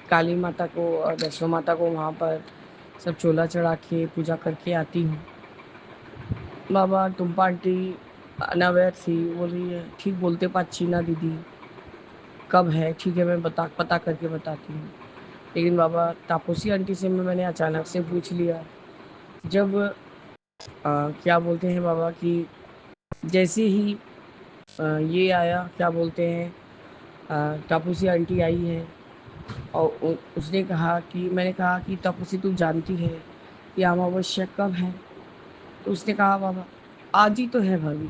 काली माता को और वैष्णो माता को वहाँ पर सब चोला चढ़ा के पूजा करके आती हूँ। बाबा टुम्पा आंटी अनावैर थी, बोल रही है ठीक बोलते पाची ना दीदी, कब है ठीक है मैं पता करके बताती हूँ। लेकिन बाबा तापसी आंटी से मैंने अचानक से पूछ लिया, जब क्या बोलते हैं बाबा कि जैसे ही ये आया क्या बोलते हैं तापसी आंटी आई है और उसने कहा कि मैंने कहा कि तापसी तू जानती है कि अमावस्या कब है? तो उसने कहा बाबा आज ही तो है भाभी।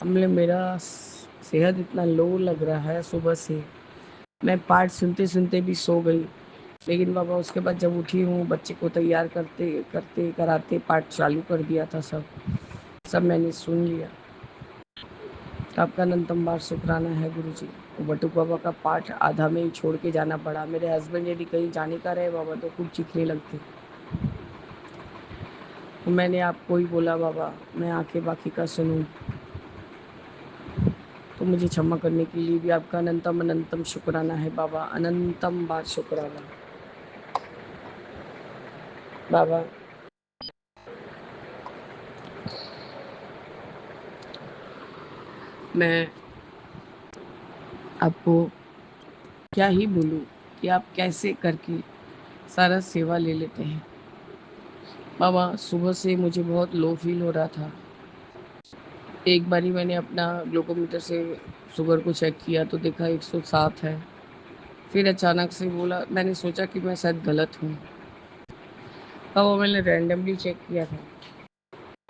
हमने मेरा सेहत इतना लो लग रहा है सुबह से, मैं पाठ सुनते सुनते भी सो गई। लेकिन बाबा उसके बाद जब उठी हूँ, बच्चे को तैयार करते करते कराते पाठ चालू कर दिया था। सब सब मैंने सुन लिया। आपका अनंतम बार शुक्राना है गुरु जी। बटुक बाबा का पाठ आधा में ही छोड़ के जाना पड़ा। मेरे हस्बैंड यदि कहीं जाने का रहे बाबा तो खूब चीखने लगते। तो मैंने आपको ही बोला बाबा मैं आके बाकी का सुनूं। तो मुझे क्षमा करने के लिए भी आपका अनंतम अनंतम शुक्राना है बाबा, अनंतम बार शुक्राना। बाबा मैं आपको क्या ही बोलूं कि आप कैसे करके सारा सेवा ले लेते हैं। बाबा सुबह से मुझे बहुत लो फील हो रहा था। एक बारी मैंने अपना ग्लूकोमीटर से शुगर को चेक किया तो देखा 107 है। फिर अचानक से बोला, मैंने सोचा कि मैं शायद गलत हूँ। बाबा मैंने रैंडमली चेक किया था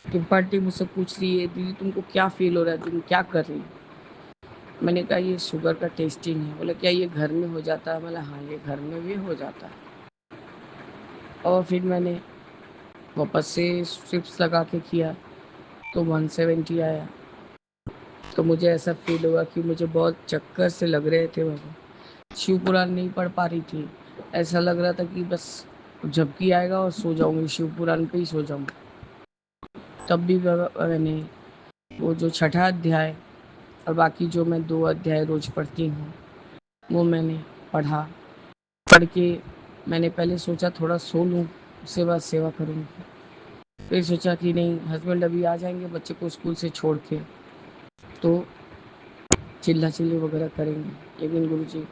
कि पार्टी मुझसे पूछ रही है दीदी तुमको क्या फील हो रहा है, तुम क्या कर रही हो। मैंने कहा ये शुगर का टेस्टिंग है। बोला क्या ये घर में हो जाता है। बोला हाँ ये घर में भी हो जाता है। और फिर मैंने वापस से स्ट्रिप्स लगा के किया तो 170 आया। तो मुझे ऐसा फील हुआ कि मुझे बहुत चक्कर से लग रहे थे बाबा। शिव पुराण नहीं पढ़ पा रही थी। ऐसा लग रहा था कि बस झपकी आएगा और सो जाऊंगी, शिव पुराण पे ही सो जाऊंगी। तब भी मैंने वो जो छठा अध्याय और बाकी जो मैं 2 अध्याय रोज पढ़ती हूँ वो मैंने पढ़ा। पढ़ के मैंने पहले सोचा थोड़ा सो लूँ, उसके बाद सेवा करूँगी। फिर सोचा कि नहीं हस्बैंड अभी आ जाएंगे बच्चे को स्कूल से छोड़ के, तो चिल्ला चिल्ली वगैरह करेंगे। लेकिन गुरु जी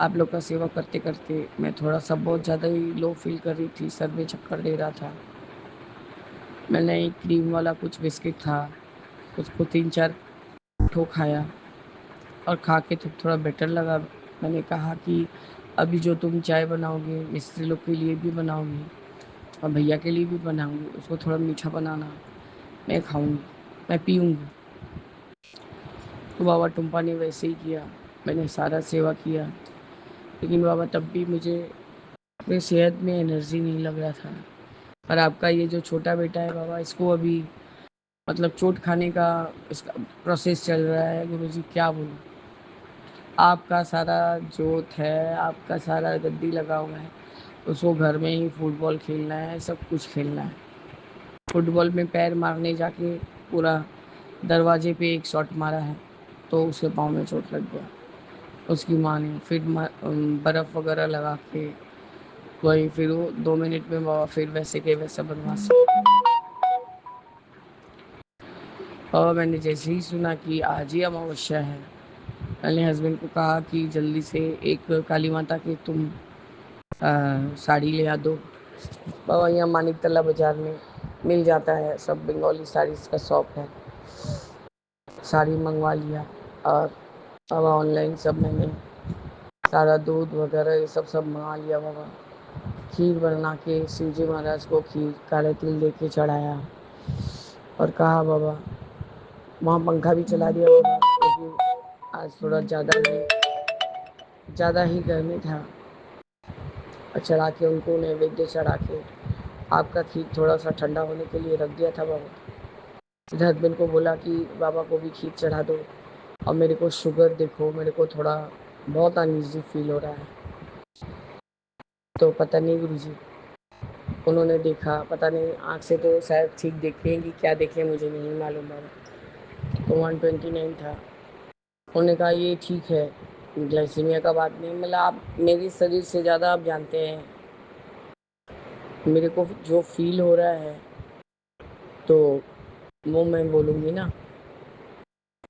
आप लोग का सेवा करते करते मैं थोड़ा सा बहुत ज़्यादा ही लो फील कर रही थी, सर में चक्कर दे रहा था। मैंने एक क्रीम वाला कुछ बिस्किट था, उसको 3-4 ठो खाया और खा के तो थोड़ा बेटर लगा। मैंने कहा कि अभी जो तुम चाय बनाओगे मिस्त्री लोग के लिए भी बनाओगी और भैया के लिए भी बनाऊंगी, उसको थोड़ा मीठा बनाना, मैं खाऊंगी, मैं पीऊँगी। तो बाबा टुम्पा ने वैसे ही किया, मैंने सारा सेवा किया। लेकिन बाबा तब भी मुझे अपनी सेहत में एनर्जी नहीं लग रहा था। पर आपका ये जो छोटा बेटा है बाबा, इसको अभी मतलब चोट खाने का इसका प्रोसेस चल रहा है। गुरुजी क्या बोलूँ, आपका सारा जोत है, आपका सारा गद्दी लगा हुआ है, उसको घर में ही फुटबॉल खेलना है, सब कुछ खेलना है। फुटबॉल में पैर मारने जाके पूरा दरवाजे पे एक शॉट मारा है तो उसके पाँव में चोट लग गया। उसकी माँ ने फिर बर्फ़ वगैरह लगा के वही फिर वो 2 मिनट में बाबा फिर वैसे के वैसा बदमाशी। और मैंने जैसे ही सुना कि आज ही अमावस्या है, मैंने हस्बैंड को कहा कि जल्दी से एक काली माता की तुम साड़ी ले आ दो। बाबा यहाँ मानिक तला बाज़ार में मिल जाता है, सब बंगाली साड़ीज़ का शॉप है। साड़ी मंगवा लिया और अब ऑनलाइन सब मैंने सारा दूध वगैरह ये सब मंगा लिया बाबा। खीर बना के शिव जी महाराज को खीर काले तिल दे के चढ़ाया और कहा बाबा वहाँ पंखा भी चला दिया बाबा क्योंकि आज थोड़ा ज़्यादा ही गर्मी था। और चढ़ा के उनको नैवेद्य चढ़ा के आपका खीर थोड़ा सा ठंडा होने के लिए रख दिया था बाबा। फिर हस्बैंड को बोला कि बाबा को भी खीर चढ़ा दो और मेरे को शुगर देखो, मेरे को थोड़ा बहुत अनईजी फील हो रहा है। तो पता नहीं गुरुजी उन्होंने देखा, पता नहीं आँख से तो शायद ठीक देखें कि क्या देखें मुझे नहीं मालूम बाबा। तो 129 था। उन्होंने कहा ये ठीक है, ग्लाइसीमिया का बात नहीं, मतलब आप मेरे शरीर से ज़्यादा आप जानते हैं मेरे को जो फील हो रहा है, तो वो मैं बोलूँगी ना।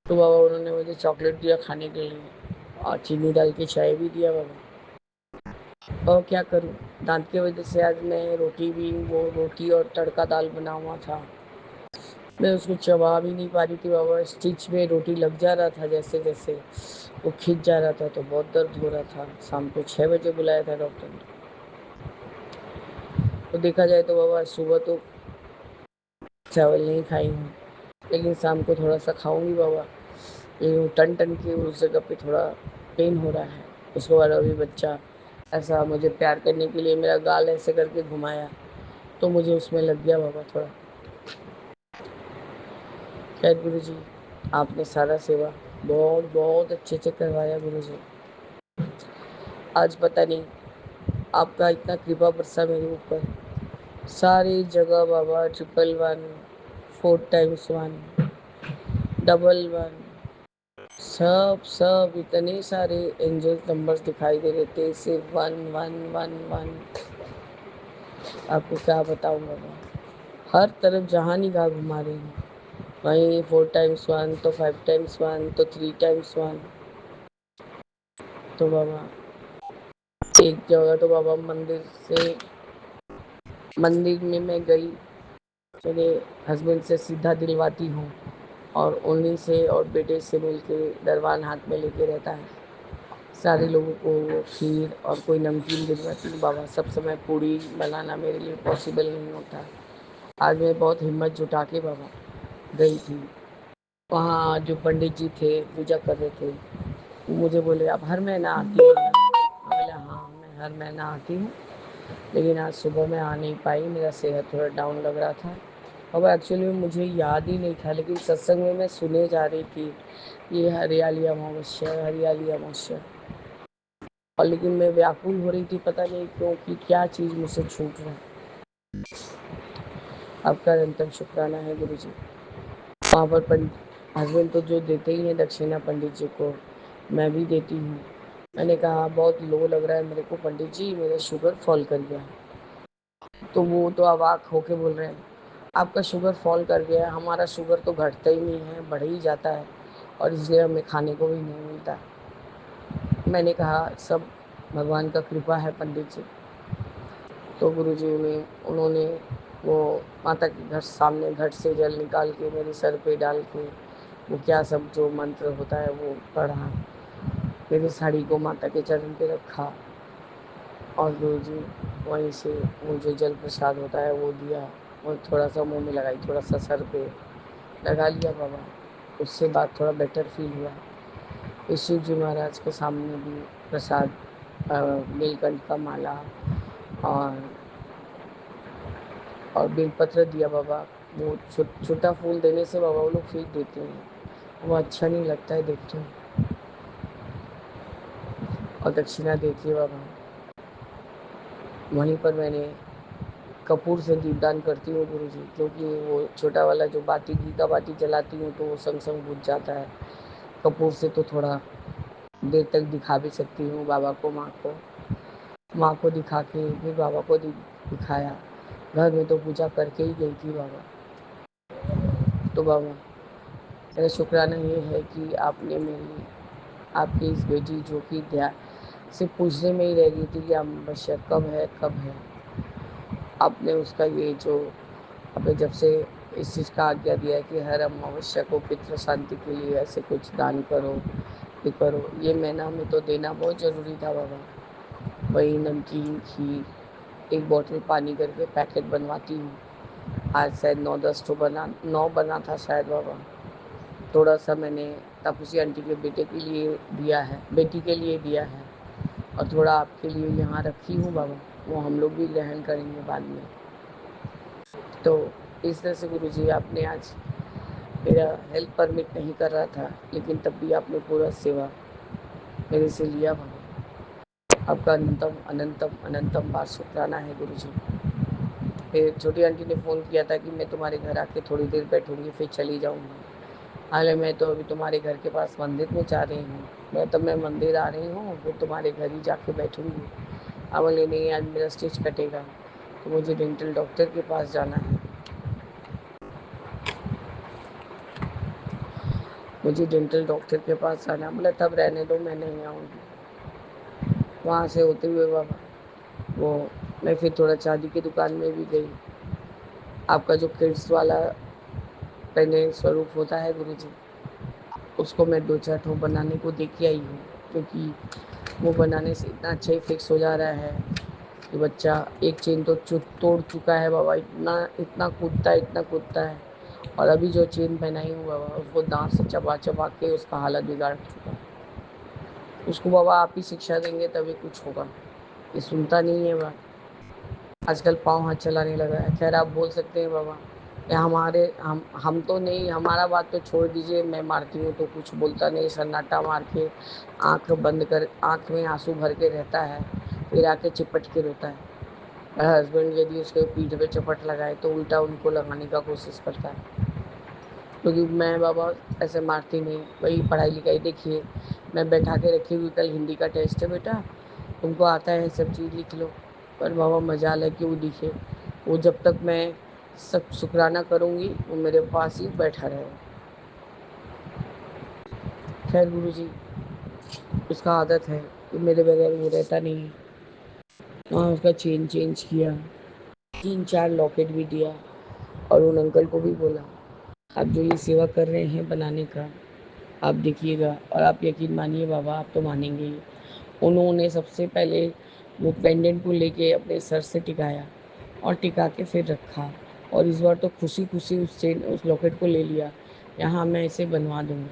तो बाबा उन्होंने मुझे चॉकलेट दिया खाने के लिए और चीनी डाल के चाय भी दिया बाबा। और क्या करूँ, दांत की वजह से आज मैं रोटी भी वो रोटी और तड़का दाल बना हुआ था, मैं उसको चबा भी नहीं पा रही थी बाबा। स्टिच में रोटी लग जा रहा था, जैसे जैसे वो खिंच जा रहा था तो बहुत दर्द हो रहा था। शाम को 6 बजे बुलाया था डॉक्टर ने। तो देखा जाए तो बाबा सुबह तो चावल नहीं खाई हूँ, लेकिन शाम को थोड़ा सा खाऊंगी बाबा। लेकिन वो टन टन की उस जगह पे थोड़ा पेन हो रहा है। उसके बाद अभी बच्चा ऐसा मुझे प्यार करने के लिए मेरा गाल ऐसे करके घुमाया, तो मुझे उसमें लग गया बाबा थोड़ा। खैर गुरु जी, आपने सारा सेवा बहुत बहुत अच्छे से करवाया गुरु जी। आज पता नहीं आपका इतना कृपा बरसा मेरे ऊपर। सारी जगह बाबा 111, 4x1, 11, सब सब इतने सारे एंजल नंबर्स दिखाई दे रहे थे, सिर्फ 1111। आपको क्या बताऊंगा मैं। हर तरफ जहाँ निगाह घुमा रही हूँ, वहीं 4x1 तो 5x1 तो 3x1। तो बाबा एक जगह तो बाबा मंदिर में मैं गई, मेरे हस्बैंड से सीधा दिलवाती हूँ, और उन्हीं से और बेटे से मिलके दरबान हाथ में लेके रहता है। सारे लोगों को वो खीर और कोई नमकीन दिलवाती हूँ बाबा। सब समय पूड़ी बनाना मेरे लिए पॉसिबल नहीं होता। आज मैं बहुत हिम्मत जुटा के बाबा गई थी। वहाँ जो पंडित जी थे पूजा कर रहे थे, वो मुझे बोले आप हर महीना आती हैं? बोले हाँ मैं हर महीना आती हूँ, लेकिन आज सुबह मैं आ नहीं पाई, मेरा सेहत थोड़ा डाउन लग रहा था। अब एक्चुअली में मुझे याद ही नहीं था, लेकिन सत्संग में मैं सुने जा रही थी ये हरियाली अमावस्या, हरियाली अमावस्या। और लेकिन मैं व्याकुल हो रही थी, पता नहीं क्यों कि क्या चीज़ मुझसे छूट रहा है। आपका निरंतर शुक्राना है गुरु जी। वहाँ पर पंडित हस्बैंड तो जो देते ही हैं दक्षिणा पंडित जी को, मैं भी देती हूँ। मैंने कहा बहुत लो लग रहा है मेरे को पंडित जी, मेरा शुगर फॉल कर गया। तो वो तो अवाक होके बोल रहे हैं आपका शुगर फॉल कर गया, हमारा शुगर तो घटता ही नहीं है, बढ़ ही जाता है, और इसलिए हमें खाने को भी नहीं मिलता। मैंने कहा सब भगवान का कृपा है पंडित जी। तो गुरुजी ने उन्होंने वो माता के घर सामने घट से जल निकाल के मेरे सर पे डाल के वो क्या सब जो मंत्र होता है वो पढ़ा, मेरी साड़ी को माता के चरण पे रखा, और गुरुजी वहीं से वो जो जल प्रसाद होता है वो दिया, और थोड़ा सा मुंह में लगाई, थोड़ा सा सर पे लगा लिया बाबा। उससे बाद थोड़ा बेटर फील हुआ। शिव जी महाराज के सामने भी प्रसाद, नीलकंठ का माला और बेलपत्र दिया बाबा। वो छोटा फूल देने से बाबा वो लोग फेंक देते हैं, वो अच्छा नहीं लगता है देखते हैं। और दक्षिणा देती है बाबा। वहीं पर मैंने कपूर से दीपदान करती हूँ गुरु जी, क्योंकि वो छोटा वाला जो बाती घी का बाती जलाती हूँ तो वो संग संग बुझ जाता है। कपूर से तो थोड़ा देर तक दिखा भी सकती हूँ बाबा को, माँ को दिखा के फिर बाबा को दिखाया। घर में तो पूजा करके ही गई थी बाबा। तो बाबा मेरा शुक्राना ये है कि आपने मेरी आपकी इस बेटी जो कि ध्यान सिर्फ पूछने में ही रह गई थी कि अमावस्या कब है कब है, आपने उसका ये जो आपने जब से इस चीज़ का आज्ञा दिया है कि हर अमावस्या को पितृ शांति के लिए ऐसे कुछ दान करो, ये करो, ये महीना में तो देना बहुत ज़रूरी था बाबा। वही नमकीन खीर एक बोतल पानी करके पैकेट बनवाती हूँ। आज शायद 9-10 तो 9 बना था शायद बाबा। थोड़ा सा मैंने तापसी आंटी के बेटे के लिए दिया है, बेटी के लिए दिया है, और थोड़ा आपके लिए यहाँ रखी हूँ बाबा, वो हम लोग भी ग्रहण करेंगे बाद में। तो इस तरह से गुरुजी आपने आज मेरा हेल्प परमिट नहीं कर रहा था, लेकिन तब भी आपने पूरा सेवा मेरे से लिया बाबा। आपका अनंतम अनंतम अनंतम बार शुक्राना है गुरुजी। फिर छोटी आंटी ने फ़ोन किया था कि मैं तुम्हारे घर आके थोड़ी देर बैठूंगी फिर चली जाऊंगी। हालांकि मैं तो अभी तुम्हारे घर के पास मंदिर में जा रही हूँ, मैं मंदिर आ रही हूँ, फिर तुम्हारे घर ही जाके बैठूंगी। अब बोले नहीं आज मेरा स्टिच कटेगा, तो मुझे डेंटल डॉक्टर के पास जाना है, मुझे डेंटल डॉक्टर के पास जाना है। बोला तब रहने दो मैं नहीं आऊँगी। वहाँ से होते हुए बाबा वो मैं फिर थोड़ा चांदी की दुकान में भी गई। आपका जो किड्स वाला पेंडेंट स्वरूप होता है गुरुजी, उसको मैं 2-4 ठो बनाने को दे के आई हूँ, क्योंकि वो बनाने से इतना अच्छा ही फिक्स हो जा रहा है कि बच्चा एक चेन तो तोड़ चुका है बाबा, इतना इतना कूदता है, इतना कूदता है। और अभी जो चेन पहनाई हूँ बाबा, उसको दांत से चबा चबा के उसका हालत बिगाड़ चुका है। उसको बाबा आप ही शिक्षा देंगे तभी कुछ होगा, ये सुनता नहीं है बात। आजकल पाँव हाथ चलाने लगा है। खैर आप बोल सकते हैं बाबा, ये हमारे हम तो नहीं, हमारा बात तो छोड़ दीजिए, मैं मारती हूँ तो कुछ बोलता नहीं, सन्नाटा मार के आँख बंद कर, आँख में आंसू भर के रहता है, फिर आके चिपट के रोता है। मेरा हस्बैंड यदि उसके पीठ पे चपट लगाए तो उल्टा उनको लगाने का कोशिश करता है। क्योंकि मैं बाबा ऐसे मारती नहीं, वही पढ़ाई लिखाई देखिए, मैं बैठा के रखी हुई, कल हिंदी का टेस्ट है बेटा, तुमको आता है सब चीज़ लिख लो। पर बाबा मजाल है कि वो दिखे, वो जब तक मैं सब शुक्राना करूँगी वो मेरे पास ही बैठा रहेगा। खैर गुरुजी, उसका आदत है कि मेरे बगैर वो रहता नहीं है। वहाँ उसका चेन चेंज किया, 3-4 लॉकेट भी दिया, और उन अंकल को भी बोला आप जो ये सेवा कर रहे हैं बनाने का, आप देखिएगा, और आप यकीन मानिए बाबा, आप तो मानेंगे ही। उन्होंने सबसे पहले वो पेंडेंट को लेके अपने सर से टिकाया और टिका के फिर रखा, और इस बार तो खुशी खुशी उस लॉकेट को ले लिया, यहाँ मैं इसे बनवा दूँगा।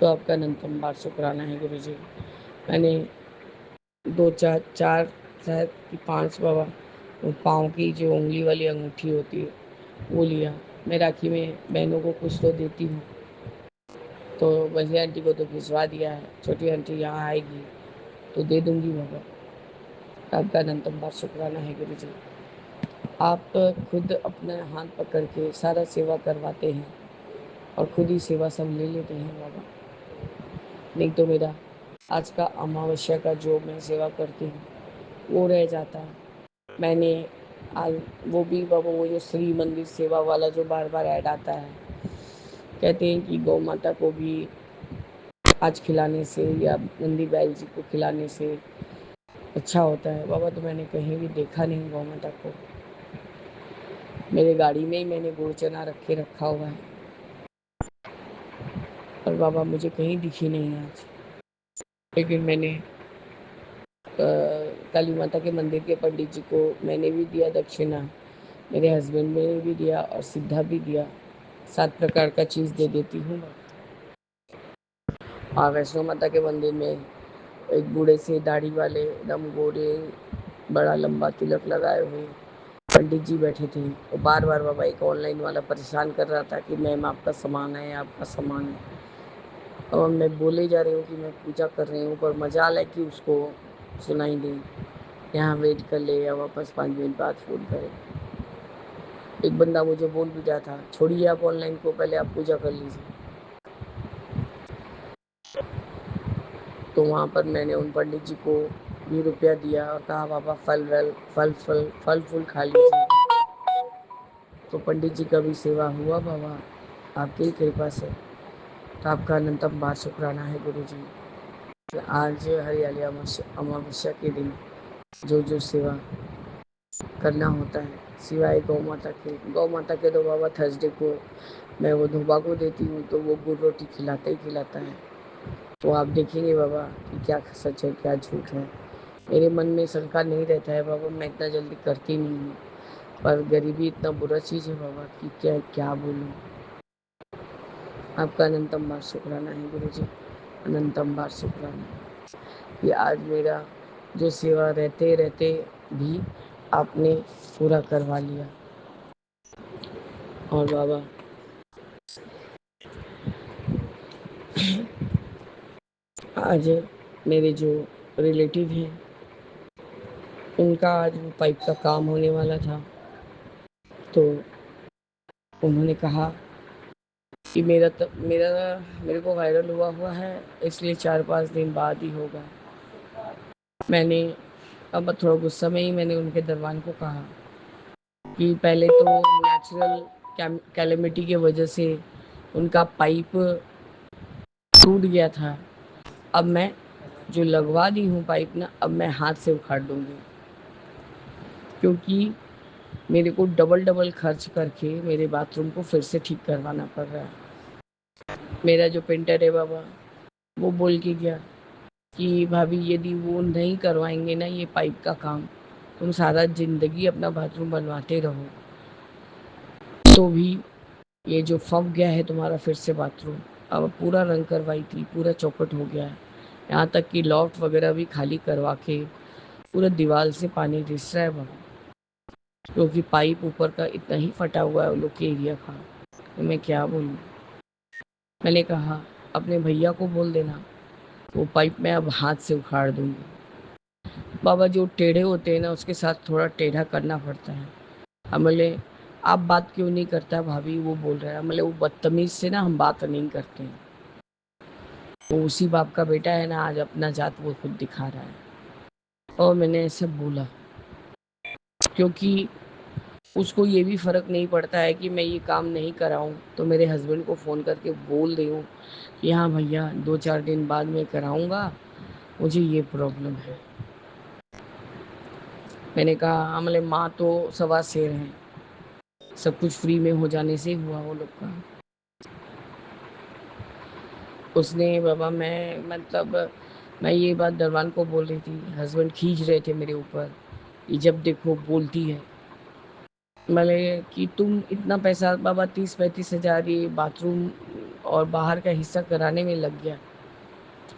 तो आपका अनंतम बार शुक्राना है गुरु जी। मैंने 2 4 4 शायद कि 5 बाबा, वो पाँव की जो उंगली वाली अंगूठी होती है वो लिया। मैं राखी में बहनों को कुछ तो देती हूँ, तो बड़ी आंटी को तो भिजवा दिया है, छोटी आंटी यहाँ आएगी तो दे दूँगी बाबा। आपका अनंतम बार शुक्राना है गुरु जी। आप खुद अपने हाथ पकड़ के सारा सेवा करवाते हैं और खुद ही सेवा सब ले लेते हैं बाबा। नहीं तो मेरा आज का अमावस्या का जो मैं सेवा करती हूँ वो रह जाता है। मैंने आज वो भी बाबा, वो जो श्री मंदिर सेवा वाला जो बार बार ऐड आता है, कहते हैं कि गौ माता को भी आज खिलाने से या नंदी बैल जी को खिलाने से अच्छा होता है। बाबा तो मैंने कहीं भी देखा नहीं गौ माता को, मेरे गाड़ी में ही मैंने गुड़ चना रख के रखा हुआ है, और बाबा मुझे कहीं दिखी नहीं आज। लेकिन मैंने काली माता के मंदिर के पंडित जी को मैंने भी दिया दक्षिणा, मेरे हस्बैंड ने भी दिया और सिद्धा भी दिया। 7 प्रकार का चीज़ दे देती हूँ मैं। और वैष्णो माता के मंदिर में एक बूढ़े से दाढ़ी वाले एकदम गोरे, बड़ा लंबा तिलक लगाए हुए पंडित जी बैठे थे। वो बार बार बाबा एक ऑनलाइन वाला परेशान कर रहा था कि मैम आपका सामान है, आपका सामान है। और मैं बोले जा रही हूँ कि मैं पूजा कर रही हूँ, पर मजाल है कि उसको सुनाई नहीं। यहाँ वेट कर ले या वापस 5 मिनट बाद फ़ोन करे। एक बंदा मुझे बोल भी रहा था छोड़िए आप ऑनलाइन को, पहले आप पूजा कर लीजिए। तो वहाँ पर मैंने उन पंडित जी को भी रुपया दिया और कहा बाबा फल फूल खा लीजिए। तो पंडित जी का भी सेवा हुआ बाबा, आपकी कृपा से। तो आपका अनंतम बार शुक्राना है गुरु जी। आज हरियाली अमावस्या के दिन जो जो सेवा करना होता है, सिवाय गौ माता के तो बाबा थर्सडे को मैं वो धोबा को देती हूँ, तो वो गुड़ रोटी खिलाता ही खिलाता है। तो आप देखेंगे बाबा कि क्या सच है क्या झूठ है। मेरे मन में शंका नहीं रहता है बाबा, मैं इतना जल्दी करती नहीं हूँ, पर गरीबी इतना बुरा चीज़ है बाबा कि क्या क्या बोलूँ। आपका अनंतम बार शुक्राना है गुरु जी, अनंतम बार शुक्राना कि आज मेरा जो सेवा रहते रहते भी आपने पूरा करवा लिया। और बाबा आज मेरे जो रिलेटिव हैं उनका आज वो पाइप का काम होने वाला था, तो उन्होंने कहा कि मेरे को वायरल हुआ है, इसलिए 4-5 दिन बाद ही होगा। मैंने अब थोड़ा गुस्सा में ही मैंने उनके दरबान को कहा कि पहले तो नेचुरल कैलेमिटी की वजह से उनका पाइप टूट गया था, अब मैं जो लगवा दी हूँ पाइप ना, अब मैं हाथ से उखाड़ दूँगी, क्योंकि मेरे को डबल डबल खर्च करके मेरे बाथरूम को फिर से ठीक करवाना पड़ रहा है। मेरा जो पेंटर है बाबा, वो बोल के गया कि भाभी यदि वो नहीं करवाएंगे ना ये पाइप का काम, तुम सारा ज़िंदगी अपना बाथरूम बनवाते रहो। तो भी ये जो फंप गया है तुम्हारा फिर से बाथरूम, अब पूरा रंग करवाई थी, पूरा चौपट हो गया है। यहाँ तक कि लॉफ्ट वगैरह भी खाली करवा के पूरा दीवार से पानी रिस रहा है बाबा, क्योंकि पाइप ऊपर का इतना ही फटा हुआ है वो लोग के एरिया का। तो मैं क्या बोलूँ। मैंने कहा अपने भैया को बोल देना, वो पाइप मैं अब हाथ से उखाड़ दूंगी। बाबा जो टेढ़े होते हैं ना उसके साथ थोड़ा टेढ़ा करना पड़ता है। हम बोले आप बात क्यों नहीं करता भाभी, वो बोल रहा है। बोले वो बदतमीज से ना हम बात नहीं करते हैं। वो उसी बाप का बेटा है ना, आज अपना जात वो खुद दिखा रहा है। और मैंने ऐसे बोला क्योंकि उसको ये भी फ़र्क नहीं पड़ता है कि मैं ये काम नहीं कराऊं तो मेरे हस्बैंड को फ़ोन करके बोल दूँ कि हाँ भैया 2-4 दिन बाद मैं कराऊंगा, मुझे ये प्रॉब्लम है। मैंने कहा हमले माँ तो सवा शेर हैं, सब कुछ फ्री में हो जाने से हुआ वो लोग का। उसने बाबा मैं ये बात दरबान को बोल रही थी, हस्बैंड खींच रहे थे मेरे ऊपर, ये जब देखो बोलती है। मैंने कि तुम इतना पैसा बाबा 30-35 हज़ार ये बाथरूम और बाहर का हिस्सा कराने में लग गया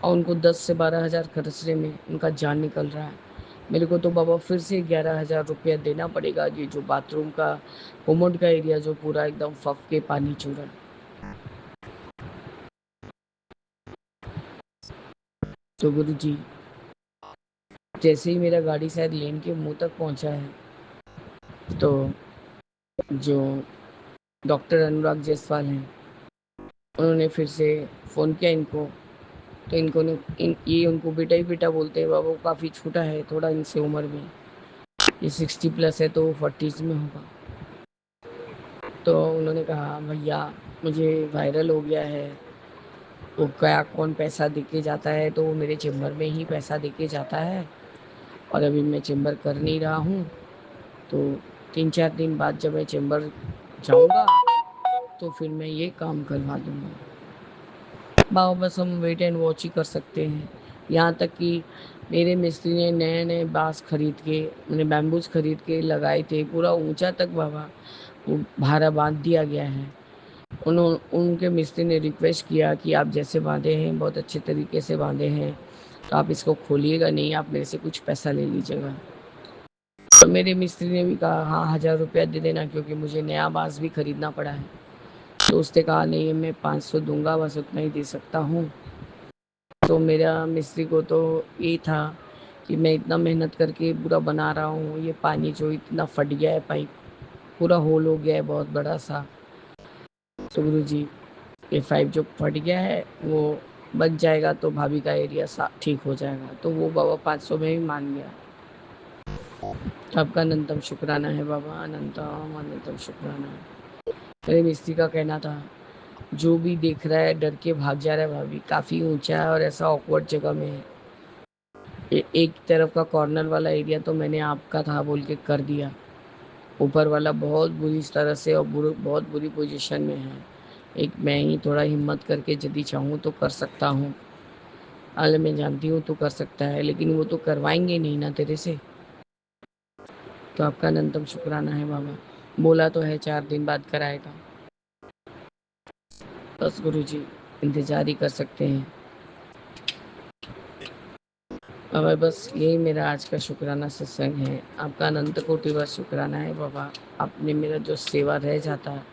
और उनको 10 से 12 हज़ार खर्चने में उनका जान निकल रहा है। मेरे को तो बाबा फिर से 11 हज़ार रुपया देना पड़ेगा, ये जो बाथरूम का कोमोड का एरिया जो पूरा एकदम फफ के पानी चूरा। तो गुरु जी जैसे ही मेरा गाड़ी शायद लेन के मुंह तक पहुंचा है तो जो डॉक्टर अनुराग जायसवाल हैं उन्होंने फिर से फ़ोन किया इनको। तो इनको ने ये उनको बेटा ही बेटा बोलते हैं बाबा, वो काफ़ी छोटा है थोड़ा इनसे उम्र में, ये 60+ है तो वो 40s में होगा। तो उन्होंने कहा भैया मुझे वायरल हो गया है, वो क्या कौन पैसा दे के जाता है, तो वो मेरे चेम्बर में ही पैसा दे के जाता है और अभी मैं चेम्बर कर नहीं रहा हूँ। तो 3-4 दिन बाद जब मैं चेम्बर जाऊँगा तो फिर मैं ये काम करवा दूँगा। बाबा बस हम वेट एंड वॉच ही कर सकते हैं। यहाँ तक कि मेरे मिस्त्री ने नए नए बांस खरीद के, मैंने बैम्बूज खरीद के लगाए थे, पूरा ऊंचा तक बाबा वो भारा बांध दिया गया है। उनके मिस्त्री ने रिक्वेस्ट किया कि आप जैसे बांधे हैं बहुत अच्छे तरीके से बांधे हैं, तो आप इसको खोलिएगा नहीं, आप मेरे से कुछ पैसा ले लीजिएगा। तो मेरे मिस्त्री ने भी कहा हाँ 1000 रुपया दे देना, क्योंकि मुझे नया बांस भी खरीदना पड़ा है। तो उसने कहा नहीं मैं 500 दूंगा, बस उतना ही दे सकता हूँ। तो मेरा मिस्त्री को तो ये था कि मैं इतना मेहनत करके पूरा बना रहा हूँ, ये पानी जो इतना फट गया है, पाइप पूरा होल हो गया है बहुत बड़ा सा। तो गुरु जी ये पाइप जो फट गया है वो बच जाएगा तो भाभी का एरिया ठीक हो जाएगा। तो वो बाबा 500 में ही मान गया। आपका अनंतम शुक्राना है बाबा, अनंतम अनंतम शुक्राना। मेरे मिस्त्री का कहना था जो भी देख रहा है डर के भाग जा रहा है भाभी, काफ़ी ऊंचा है और ऐसा ऑकवर्ड जगह में है। एक तरफ का कॉर्नर वाला एरिया तो मैंने आपका था बोल के कर दिया, ऊपर वाला बहुत बुरी तरह से और बहुत बुरी पोजीशन में है। एक मैं ही थोड़ा हिम्मत करके यदि चाहूँ तो कर सकता हूँ। अल मैं जानती हूँ तो कर सकता है, लेकिन वो तो करवाएंगे नहीं ना तेरे से। तो आपका अनंतम शुक्राना है बाबा। बोला तो है 4 दिन बाद कराएगा, बस गुरु जी इंतज़ार ही कर सकते हैं। बाबा बस यही मेरा आज का शुक्राना सत्संग है। आपका अनंत कोटि बार शुक्राना है बाबा। आपने मेरा जो सेवा रह जाता है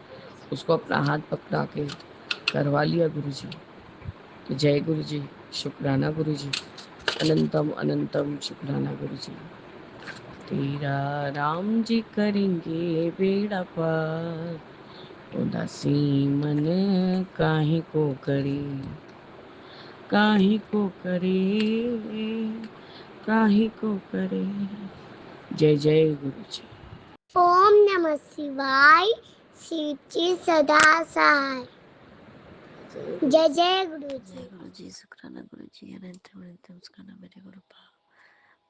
उसको अपना हाथ पकड़ा के करवा लिया गुरु जी। तो जय गुरु जी, शुक्राना गुरु जी, अनंतम अनंतम शुक्राना गुरु जी। तेरा राम जी करेंगे बेड़ा पार, उदासी मन काहे को करे, काहे को करे, काहे को करे। जय जय गुरु जी। ओम नमः शिवाय। शिव जी सदा सहाय। जय जय गुरु जय जी। गुरु जी, शुक्राना गुरु जी, अनंत अनंत शुक्राना मेरे गुरु पाप।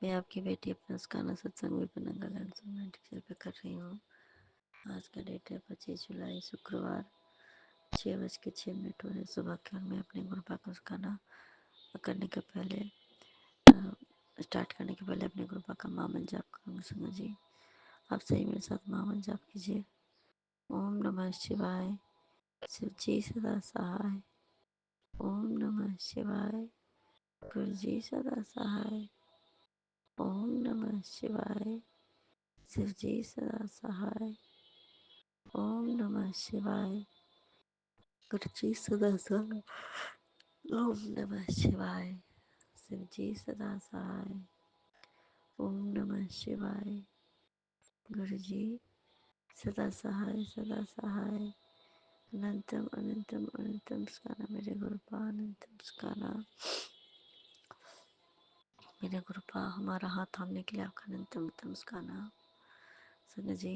मैं आपकी बेटी अपना शुक्राना सत्संग विपन्नंगा लैंड पे कर रही हूँ। आज का डेट है 25 जुलाई, शुक्रवार, 6:06 हो रहे सुबह के। और मैं अपने गुरु पाप का शुक्राना करने के पहले स्टार्ट करने के पहले अपने गुरु पाप का मामन जाप करूँगी। संग जी आप सही मेरे साथ मामन जाप कीजिए। ओम नमः शिवाय। शिवजी सदा सहाय। ओम नमः शिवाय। गुरुजी सदा सहाय। ओम नमः शिवाय। शिवजी सदा सहाय। ओम नमः शिवाय। गुरुजी सदा सहाय। ओम नमः शिवाय। शिवजी सदा सहाय। ओम नमः शिवाय। गुरुजी सदा सहाय सदा सहाय। अनंतम अनंतम अनंतम स्काना मेरे गुरुपा अनंतम स्काना मेरे गुरुपा। हमारा हाथ थामने के लिए आपका अनंतम अनंतम स्काना संग जी।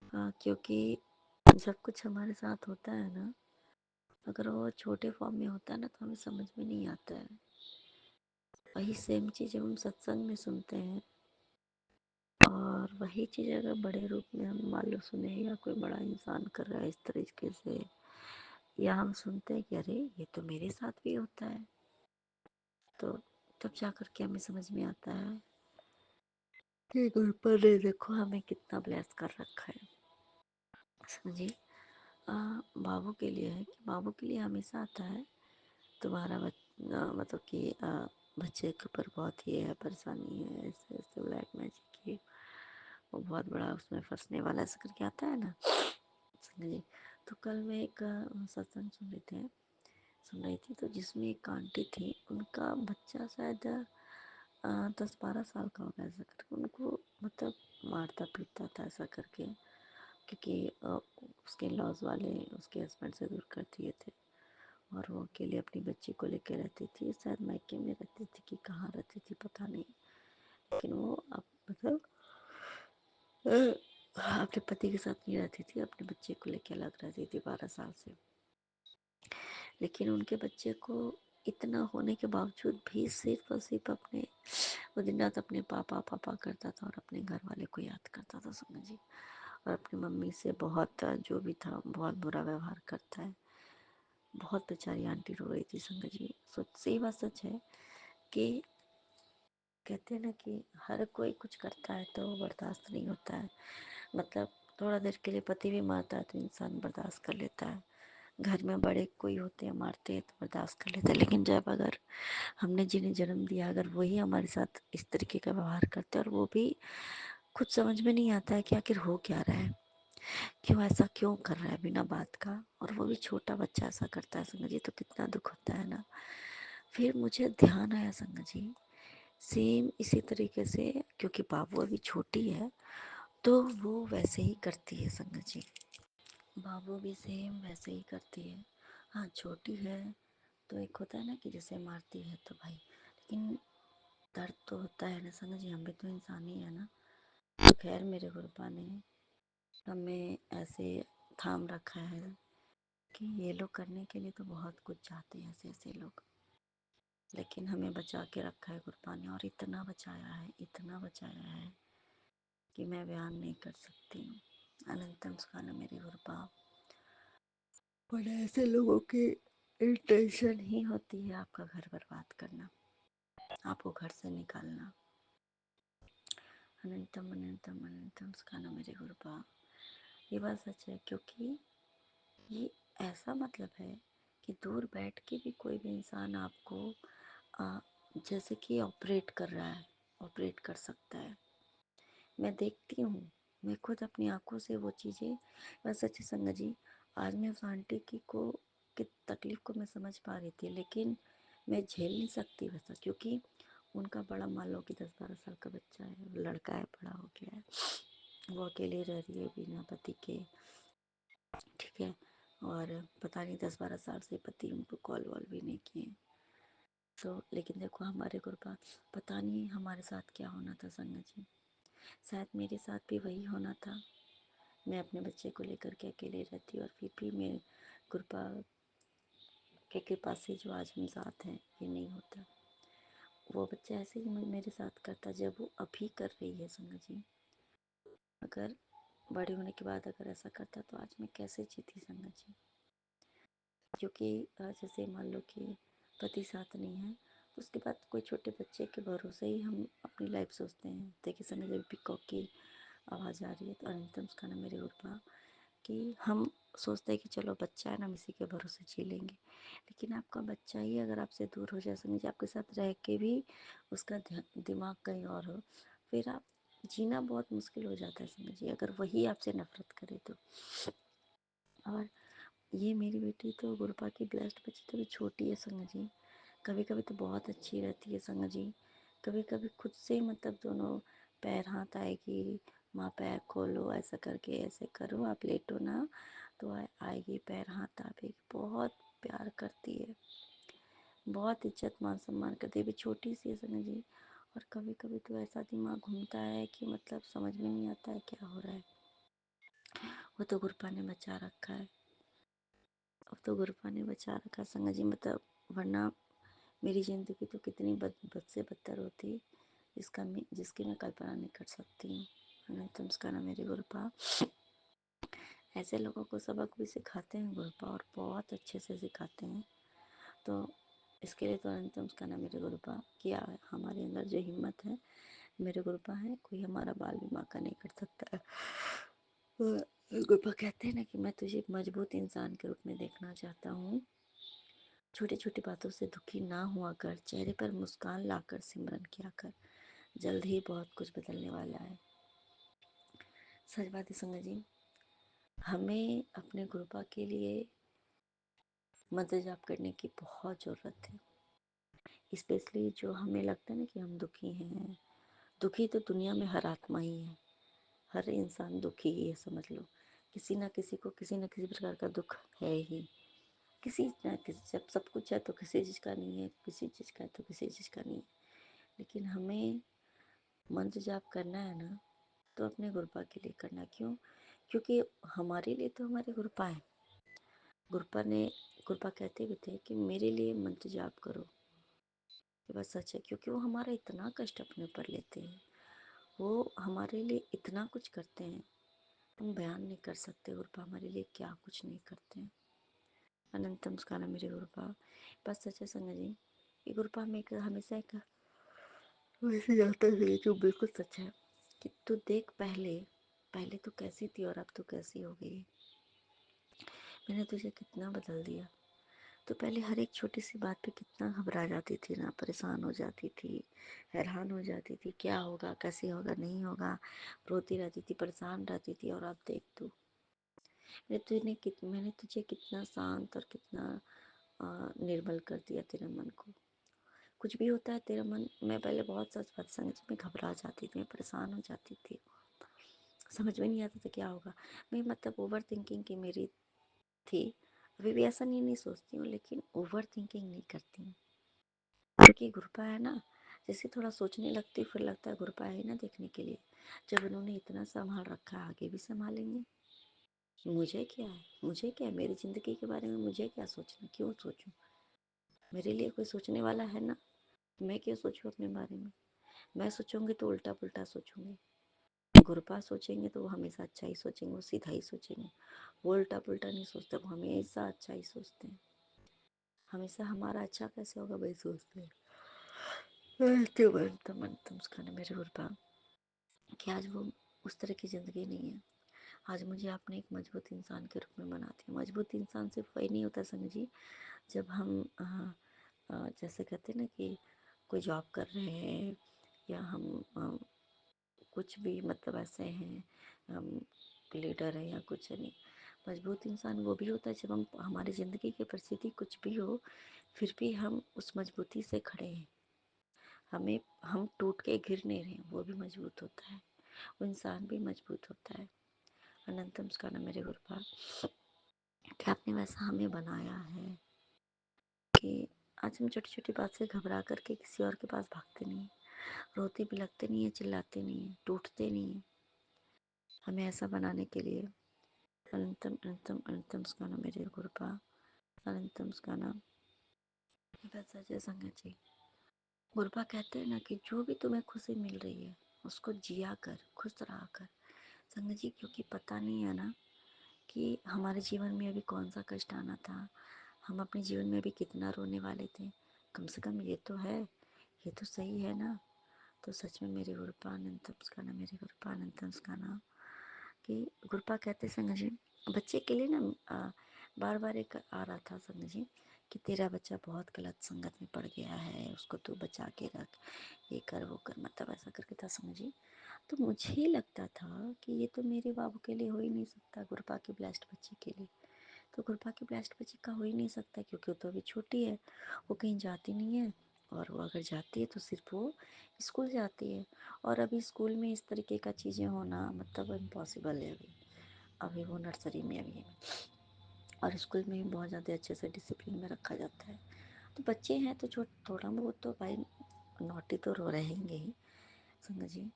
क्योंकि जब कुछ हमारे साथ होता है ना, अगर वो छोटे फॉर्म में होता है ना तो हमें समझ में नहीं आता है। वही सेम चीज़ जब हम सत्संग में सुनते हैं और वही चीज़ अगर बड़े रूप में हम मान लो सुने या कोई बड़ा इंसान कर रहा है इस तरीके से, या हम सुनते हैं कि अरे ये तो मेरे साथ भी होता है, तो तब जा कर के हमें समझ में आता है कि गुरुपर ने देखो हमें कितना ब्लेस कर रखा है। समझिए बाबू के लिए है कि बाबू के लिए हमेशा आता है तुम्हारा मतलब कि बच्चे के ऊपर बहुत ही है परेशानी है, ऐसे ऐसे ब्लैक मैजिक की वो बहुत बड़ा उसमें फंसने वाला ऐसा करके आता है ना। समझिए तो कल मैं एक सत्संग सुन रही थी तो जिसमें एक आंटी थी, उनका बच्चा शायद 10-12 साल का होगा ऐसा करके, उनको मतलब मारता पीटता था ऐसा करके, क्योंकि उसके लॉज वाले उसके हस्बैंड से दूर कर दिए थे और वो अकेले अपनी बच्ची को लेकर रहती थी। शायद मायके में रहती थी कि कहाँ रहती थी पता नहीं, लेकिन वो अब मतलब अपने पति के साथ नहीं रहती थी, अपने बच्चे को लेकर अलग रहती थी 12 साल से। लेकिन उनके बच्चे को इतना होने के बावजूद भी सिर्फ और सिर्फ अपने वो दिन रात अपने पापा पापा करता था और अपने घर वाले को याद करता था समझिए। और अपनी मम्मी से बहुत जो भी था बहुत बुरा व्यवहार करता है। बहुत बेचारी आंटी रो रही थी संगत जी। सही बात सच है कि कहते हैं ना कि हर कोई कुछ करता है तो बर्दाश्त नहीं होता है। मतलब थोड़ा देर के लिए पति भी मारता है तो इंसान बर्दाश्त कर लेता है, घर में बड़े कोई होते हैं मारते हैं तो बर्दाश्त कर लेते हैं, लेकिन जब अगर हमने जिन्हें जन्म दिया अगर वही हमारे साथ इस तरीके का व्यवहार करते हैं और वो भी कुछ समझ में नहीं आता है कि आखिर हो क्या रहा है, क्यों ऐसा क्यों कर रहा है बिना बात का, और वो भी छोटा बच्चा ऐसा करता है संगत जी, तो कितना दुख होता है ना। फिर मुझे ध्यान आया संगत जी, सेम इसी तरीके से क्योंकि बाबू अभी छोटी है तो वो वैसे ही करती है संगत जी। बाबू भी सेम वैसे ही करती है। हाँ छोटी है तो एक होता है ना कि जैसे मारती है तो भाई, लेकिन दर्द तो होता है ना संगत जी, हम भी तो इंसान ही है ना। तो खैर मेरे गुरुपा ने हमें ऐसे थाम रखा है कि ये लोग करने के लिए तो बहुत कुछ चाहते हैं ऐसे ऐसे लोग, लेकिन हमें बचा के रखा है गुरुपा ने, और इतना बचाया है इतना बचाया है कि मैं बयान नहीं कर सकती हूँ। अनंतम सुखाना मेरे गुरुपा। बड़े ऐसे लोगों की इंटेंशन ही होती है आपका घर बर्बाद करना, आपको घर से निकालना। अनंतम अनंतम अनंतम सुखाना मेरे गुरुपा। ये बात सच है, क्योंकि ये ऐसा मतलब है कि दूर बैठ के भी कोई भी इंसान आपको आ, जैसे कि ऑपरेट कर रहा है, ऑपरेट कर सकता है। मैं देखती हूँ, मैं खुद अपनी आंखों से वो चीज़ें। बस सच्ची संगत जी, आज मैं उस आंटी की तकलीफ़ को मैं समझ पा रही थी, लेकिन मैं झेल नहीं सकती वैसा, क्योंकि उनका बड़ा मान लो कि 10-12 साल का बच्चा है, लड़का है, बड़ा हो गया है, वो अकेले रह रही है बिना पति के, ठीक है। और पता नहीं 10-12 साल से पति उनको कॉल वॉल भी नहीं किए। तो लेकिन देखो हमारे गुरुपा, पता नहीं हमारे साथ क्या होना था संगत जी, शायद मेरे साथ भी वही होना था। मैं अपने बच्चे को लेकर के अकेले रहती और फिर भी मेरे कृपा के कृपा से जो आज हम साथ हैं ये नहीं होता। वो बच्चा ऐसे ही मेरे साथ करता जब वो अभी कर रही है संगत जी, अगर बड़े होने के बाद अगर ऐसा करता तो आज मैं कैसे जीती संगत जी। क्योंकि जैसे मान लो कि पति साथ नहीं है तो उसके बाद कोई छोटे बच्चे के भरोसे ही हम अपनी लाइफ सोचते हैं। देखिए संगत जब पिकॉक की आवाज़ आ रही है तो अनंतम उसका ना मेरे उर्पा कि हम सोचते हैं कि चलो बच्चा है ना, हम इसी के भरोसे जी लेंगे, लेकिन आपका बच्चा ही अगर आपसे दूर हो जाए, समझिए आपके साथ रह के भी उसका दिमाग कहीं और हो, फिर आप जीना बहुत मुश्किल हो जाता है, समझिए अगर वही आपसे नफरत करे तो। और ये मेरी बेटी तो गुरुपा की ब्लेस्ड बच्ची तो भी छोटी है संग जी, कभी कभी तो बहुत अच्छी रहती है संग जी, कभी कभी खुद से मतलब दोनों पैर हाथ आएगी, माँ पैर खोलो ऐसा करके, ऐसे करो आप लेटो ना, तो आएगी पैर हाथ आएगी, बहुत प्यार करती है, बहुत इज्जत मान सम्मान करती है, भी छोटी सी है संग जी। और कभी कभी तो ऐसा दिमाग घूमता है कि मतलब समझ में नहीं आता है क्या हो रहा है। वो तो गुरुपा ने बचा रखा है, अब तो गुरुपा ने बचा रखा संग जी, मतलब वरना मेरी ज़िंदगी तो कितनी बद से बदतर होती, जिसकी मैं कल्पना नहीं कर सकती हूँ। अनंत नमस्कार मेरे गुरुपा। ऐसे लोगों को सबक भी सिखाते हैं गुरुपा, और बहुत अच्छे से सिखाते हैं, तो इसके लिए तो अनंत नमस्कार मेरे गुरुपा, किया हमारे अंदर जो हिम्मत है मेरे गुरुपा है, कोई हमारा बाल भी बांका नहीं कर सकता है। गुरुपा कहते हैं ना कि मैं तुझे एक मजबूत इंसान के रूप में देखना चाहता हूँ, छोटी छोटी बातों से दुखी ना हुआ कर, चेहरे पर मुस्कान लाकर सिमरन किया कर, जल्द ही बहुत कुछ बदलने वाला है। सच बात है संगत जी, हमें अपने गुरुपा के लिए मदद जाप करने की बहुत ज़रूरत है, स्पेशली जो हमें लगता है ना कि हम दुखी हैं। दुखी तो दुनिया में हर आत्मा ही है, हर इंसान दुखी ही है, समझ लो किसी ना किसी को किसी न किसी प्रकार का दुख है ही, किसी ना किसी, जब सब कुछ है तो किसी चीज़ का नहीं है, किसी चीज़ का है तो किसी चीज़ का नहीं है। लेकिन हमें मंत्र जाप करना है ना, तो अपने गुरुपा के लिए करना। क्यों? क्योंकि हमारे लिए तो हमारे गुरुपा है। गुरुपा कहते भी थे कि मेरे लिए मंत्र जाप करो, ये बात सच है, क्योंकि वो हमारा इतना कष्ट अपने ऊपर लेते हैं, वो हमारे लिए इतना कुछ करते हैं, तुम बयान नहीं कर सकते गुरुपा हमारे लिए क्या कुछ नहीं करते हैं। अनंत नमस्कार मेरे गुरुपा। बस सच है संगत जी, ये गुरुपा में हमेशा एक वैसे जाता है जो बिल्कुल सच है कि तू देख, पहले पहले तो कैसी थी और अब तो कैसी हो गई, मैंने तुझे कितना बदल दिया। तो पहले हर एक छोटी सी बात पे कितना घबरा जाती थी ना, परेशान हो जाती थी, हैरान हो जाती थी, क्या होगा कैसे होगा नहीं होगा, रोती रहती थी, परेशान रहती थी। और अब देख तू, मैंने तुझे कितना शांत और कितना निर्मल कर दिया तेरे मन को। कुछ भी होता है तेरा मन, मैं पहले बहुत सच बात संग में घबरा जाती थी, मैं परेशान हो जाती थी, समझ में नहीं आता था क्या होगा। मैं मतलब ओवर थिंकिंग की मेरी थी, अभी भी ऐसा नहीं सोचती हूँ, लेकिन ओवर थिंकिंग नहीं करती हूँ, क्योंकि गुरुपा है ना, जैसे थोड़ा सोचने लगती फिर लगता है गुरुपा है ना देखने के लिए। जब उन्होंने इतना संभाल रखा है, आगे भी संभालेंगे। मुझे क्या है मेरी ज़िंदगी के बारे में, मुझे क्या सोचना, क्यों सोचूं, मेरे लिए कोई सोचने वाला है ना, मैं क्यों सोचूं अपने बारे में। मैं सोचूंगी तो उल्टा पुल्टा सोचूंगी, गुरुपा सोचेंगे तो वो हमेशा अच्छा ही सोचेंगे, वो सीधा ही सोचेंगे, वो उल्टा पुल्टा नहीं सोचते, वो हमेशा अच्छा ही सोचते हैं, हमेशा हमारा अच्छा कैसे होगा वही सोचते हैं। मेरे गुरुपा कि आज वो उस तरह की ज़िंदगी नहीं है, आज मुझे आपने एक मजबूत इंसान के रूप में बना दिया। मजबूत इंसान सिर्फ वही नहीं होता संग जी, जब हम जैसे कहते हैं ना कि कोई जॉब कर रहे हैं, या हम कुछ भी मतलब ऐसे हैं, हम लीडर हैं या कुछ नहीं। मजबूत इंसान वो भी होता है जब हमारी ज़िंदगी की परिस्थिति कुछ भी हो, फिर भी हम उस मजबूती से खड़े हैं, हम टूट के गिर नहीं रहे, वो भी मजबूत होता है, वो इंसान भी मजबूत होता है। अनंतम नमस्कार मेरे गुरुपाल, कि आपने वैसा हमें बनाया है कि आज हम छोटी छोटी बात से घबरा करके किसी और के पास भागते नहीं, रोते बिलखते नहीं है, चिल्लाते नहीं है, टूटते नहीं है, हमें ऐसा बनाने के लिए अनंतम अनंतम अनंतम स्काना मेरे गुरुपा, अनंतम स्काना। बस अजय संगत जी, गुरुपा कहते हैं ना कि जो भी तुम्हें खुशी मिल रही है उसको जिया कर, खुश रहा कर संगत जी, क्योंकि पता नहीं है ना कि हमारे जीवन में अभी कौन सा कष्ट आना था, हम अपने जीवन में अभी कितना रोने वाले थे, कम से कम ये तो है, ये तो सही है ना। तो सच में मेरे गुरुपा अनंतम स्काना, मेरे गुरुपा अनंतम स्काना, कि गुरुपा कहते संग जी बच्चे के लिए ना बार बार एक आ रहा था संग जी कि तेरा बच्चा बहुत गलत संगत में पड़ गया है, उसको तू बचा के रख, ये कर वो कर, मतलब ऐसा करके था संग जी। तो मुझे लगता था कि ये तो मेरे बाबू के लिए हो ही नहीं सकता, गुरपा की ब्लास्ट बच्ची के लिए। तो गुरपा की ब्लास्ट बच्ची का हो ही नहीं सकता क्योंकि वो तो अभी छोटी है, वो कहीं जाती नहीं है, और वो अगर जाती है तो सिर्फ वो स्कूल जाती है, और अभी स्कूल में इस तरीके का चीज़ें होना मतलब इम्पॉसिबल है। अभी अभी वो नर्सरी में अभी है, और स्कूल में भी बहुत ज़्यादा अच्छे से डिसिप्लिन में रखा जाता है। तो बच्चे हैं तो थोड़ा बहुत तो भाई नोटी तो रो रहेंगे ही संग जी।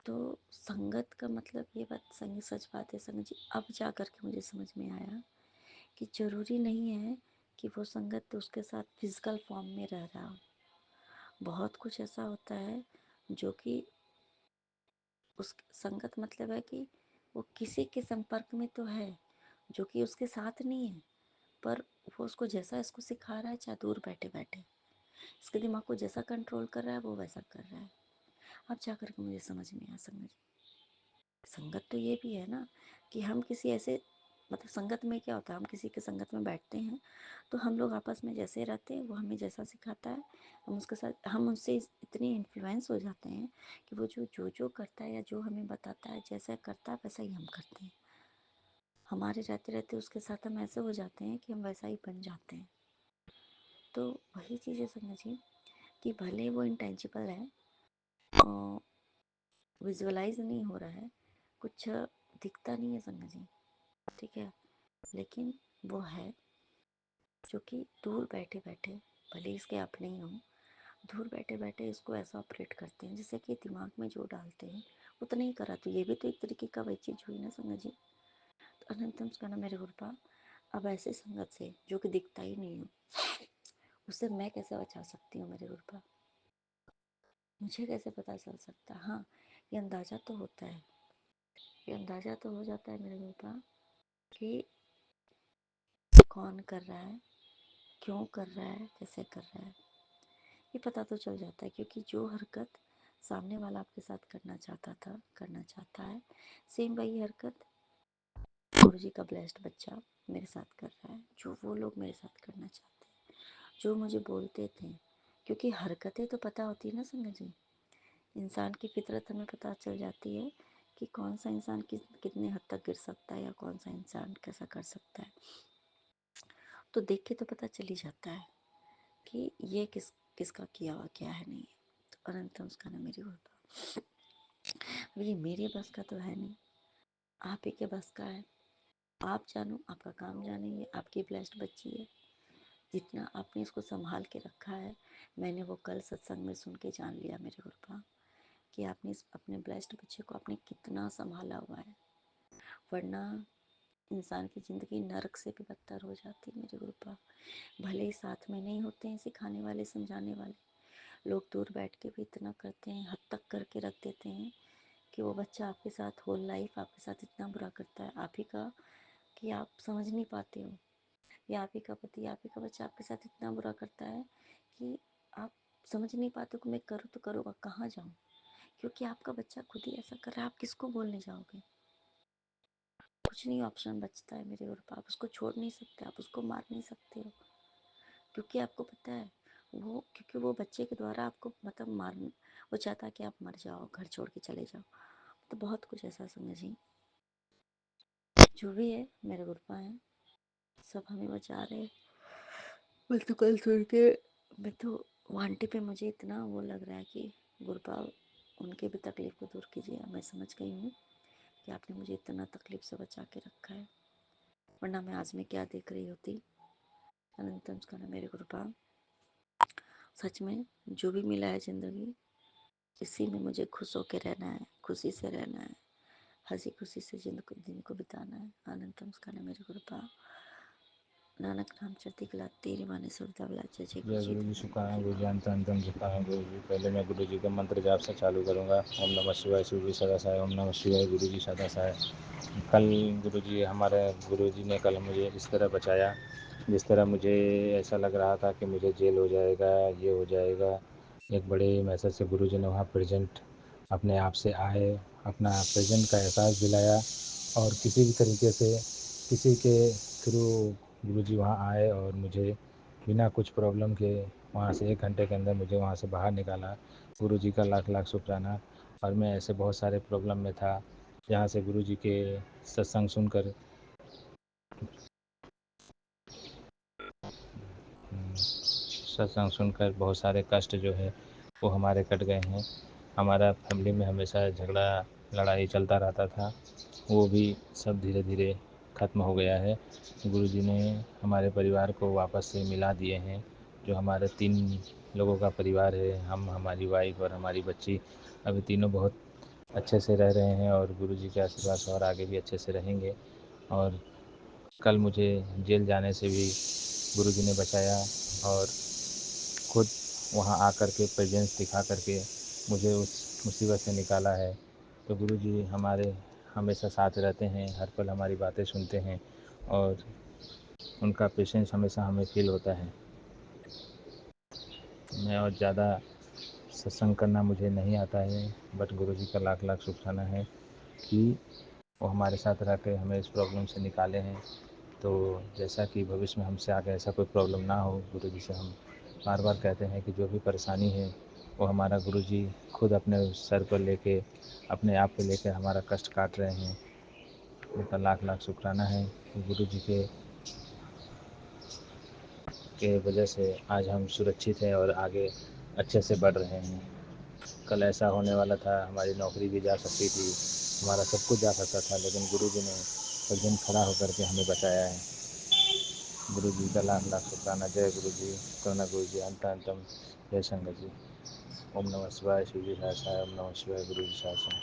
तो संगत का मतलब ये बात संग सच बात है संग जी, अब जा कर के मुझे समझ में आया कि ज़रूरी नहीं है कि वो संगत उसके साथ फिजिकल फॉर्म में रह रहा हो। बहुत कुछ ऐसा होता है जो कि उस संगत मतलब है कि वो किसी के संपर्क में तो है जो कि उसके साथ नहीं है, पर वो उसको जैसा इसको सिखा रहा है, चाहे दूर बैठे बैठे इसके दिमाग को जैसा कंट्रोल कर रहा है वो वैसा कर रहा है। अब जा कर के मुझे समझ में आया संगत, संगत तो ये भी है ना कि हम किसी ऐसे मतलब संगत में क्या होता है, हम किसी के संगत में बैठते हैं तो हम लोग आपस में जैसे रहते हैं, वो हमें जैसा सिखाता है हम उसके साथ, हम उससे इतने इन्फ्लुएंस हो जाते हैं कि वो जो करता है या जो हमें बताता है जैसा करता है वैसा ही हम करते हैं। हमारे रहते रहते उसके साथ हम ऐसे हो जाते हैं कि हम वैसा ही बन जाते हैं। तो वही चीज़ें समझिए कि भले वो इंटेंजिबल है, विजुअलाइज नहीं हो रहा है, कुछ दिखता नहीं है संग जी, ठीक है, लेकिन वो है जो कि दूर बैठे बैठे, भले इसके अपने ही हों, दूर बैठे बैठे इसको ऐसा ऑपरेट करते हैं जैसे कि दिमाग में जो डालते हैं उतना ही करा। तो ये भी तो एक तरीके का वही चीज़ हुई ना संगत जी। तो अनंतम कहना मेरे गुरुपा, अब ऐसे संगत से जो कि दिखता ही नहीं हो उससे मैं कैसे बचा सकती हूँ मेरे गुरुपा, मुझे कैसे पता चल सकता। हाँ, ये अंदाज़ा तो होता है, ये अंदाज़ा तो हो जाता है मेरे गुरुपा कि कौन कर रहा है, क्यों कर रहा है, कैसे कर रहा है, ये पता तो चल जाता है। क्योंकि जो हरकत सामने वाला आपके साथ करना चाहता है, सेम वही हरकत गुरु जी का ब्लेस्ड बच्चा मेरे साथ कर रहा है, जो वो लोग मेरे साथ करना चाहते हैं, जो मुझे बोलते थे। क्योंकि हरकतें तो पता होती है ना संगत जी, इंसान की फितरत हमें पता चल जाती है कि कौन सा इंसान कितने हद तक गिर सकता है या कौन सा इंसान कैसा कर सकता है। तो देख के तो पता चल ही जाता है कि ये किसका किया हुआ क्या है नहीं। तो अनंतम उसका ना मेरी होता, ये मेरे बस का तो है नहीं, आप ही के बस का है। आप जानो, आपका काम जाने, ये आपकी ब्लेस्ड बच्ची है। जितना आपने इसको संभाल के रखा है, मैंने वो कल सत्संग में सुन के जान लिया मेरे गुरुपा कि आपने अपने ब्लेस्ड बच्चे को आपने कितना संभाला हुआ है, वरना इंसान की ज़िंदगी नरक से भी बदतर हो जाती है मेरे गुरुपा। भले ही साथ में नहीं होते हैं सिखाने वाले समझाने वाले, लोग दूर बैठ के भी इतना करते हैं, हद तक करके रख देते हैं कि वो बच्चा आपके साथ होल लाइफ आपके साथ इतना बुरा करता है आप ही का कि आप समझ नहीं पाते हो, या आप ही का पति आप ही का बच्चा आपके साथ इतना बुरा करता है कि आप समझ नहीं पाते कि मैं करूँ तो करूँगा कहाँ जाऊँ, क्योंकि आपका बच्चा खुद ही ऐसा कर रहा है, आप किसको बोलने जाओगे। कुछ नहीं ऑप्शन बचता है मेरे और आप उसको छोड़ नहीं सकते, आप उसको मार नहीं सकते हो, क्योंकि आपको पता है वो, क्योंकि वो बच्चे के द्वारा आपको मतलब मार, वो चाहता है कि आप मर जाओ, घर छोड़ के चले जाओ। तो बहुत कुछ ऐसा समझिए, जो भी है मेरे गुरुपा हैं, सब हमें बचा रहे। मैं तो कल सुन के, मैं तो आंटी पे मुझे इतना वो लग रहा है कि गुरुपा उनके भी तकलीफ़ को दूर कीजिए। मैं समझ गई हूँ कि आपने मुझे इतना तकलीफ़ से बचा के रखा है, वरना मैं आज में क्या देख रही होती। अनंतम का ना मेरे गुरुपा, सच में जो भी मिला है ज़िंदगी, इसी में मुझे खुश होकर रहना है, खुशी से रहना है, हंसी खुशी से दिन को बिताना है। अनंतम का ना मेरे गुरुपा, नानक नाम चढ़ती कला तेरी माने सुरता बला जय जय गुरु जय जी गुरु जी, धन्य शुक्र है गुरु गुरु जी। जी, अंतम झुका है गुरु जी। पहले मैं गुरु जी के मंत्र जाप से चालू करूँगा। ओम नमः शिवाय, शिव जी सदा साय, ओम नमः शिवाय, गुरु जी सदा साय। कल गुरु जी, हमारे गुरु जी ने कल मुझे इस तरह बचाया, जिस तरह मुझे ऐसा लग रहा था कि मुझे जेल हो जाएगा, ये हो जाएगा। एक बड़े मैसेज से गुरु जी ने वहाँ प्रेजेंट अपने आप से आए, अपना प्रेजेंट का एहसास दिलाया, और किसी भी तरीके से किसी के थ्रू गुरुजी वहाँ आए और मुझे बिना कुछ प्रॉब्लम के वहाँ से 1 घंटे के अंदर मुझे वहाँ से बाहर निकाला। गुरुजी का लाख लाख शुक्राना। और मैं ऐसे बहुत सारे प्रॉब्लम में था, जहाँ से गुरुजी के सत्संग सुनकर बहुत सारे कष्ट जो है वो हमारे कट गए हैं। हमारा फैमिली में हमेशा झगड़ा लड़ाई चलता रहता था, वो भी सब धीरे धीरे ख़त्म हो गया है। गुरुजी ने हमारे परिवार को वापस से मिला दिए हैं। जो हमारे 3 लोगों का परिवार है, हम, हमारी वाइफ और हमारी बच्ची, अभी तीनों बहुत अच्छे से रह रहे हैं और गुरुजी के आशीर्वाद से और आगे भी अच्छे से रहेंगे। और कल मुझे जेल जाने से भी गुरुजी ने बचाया और खुद वहाँ आकर के प्रेजेंस दिखा करके मुझे उस मुसीबत से निकाला है। तो गुरुजी हमारे हमेशा साथ रहते हैं, हर पल हमारी बातें सुनते हैं और उनका पेशेंस हमेशा हमें फ़ील होता है। मैं और ज़्यादा सत्संग करना मुझे नहीं आता है, बट गुरुजी का लाख लाख शुक्राना है कि वो हमारे साथ रह के हमें इस प्रॉब्लम से निकाले हैं। तो जैसा कि भविष्य में हमसे आगे ऐसा कोई प्रॉब्लम ना हो, गुरुजी से हम बार बार कहते हैं कि जो भी परेशानी है वो हमारा गुरुजी खुद अपने सर पर लेके, अपने आप पे लेकर हमारा कष्ट काट रहे हैं। उनका लाख लाख शुक्राना है। गुरुजी के वजह से आज हम सुरक्षित हैं और आगे अच्छे से बढ़ रहे हैं। कल ऐसा होने वाला था, हमारी नौकरी भी जा सकती थी, हमारा सब कुछ जा सकता था, लेकिन गुरुजी ने उस दिन खड़ा होकर के हमें बचाया है। गुरुजी का लाख लाख शुक्राना। जय गुरुजी, करुणा गुरुजी, अंत अंतम, जय शंकर जी। ओम नमः शिवाय, शिव जी सहस्राय, ओम नमः शिवाय, गुरु जी सहस्राय।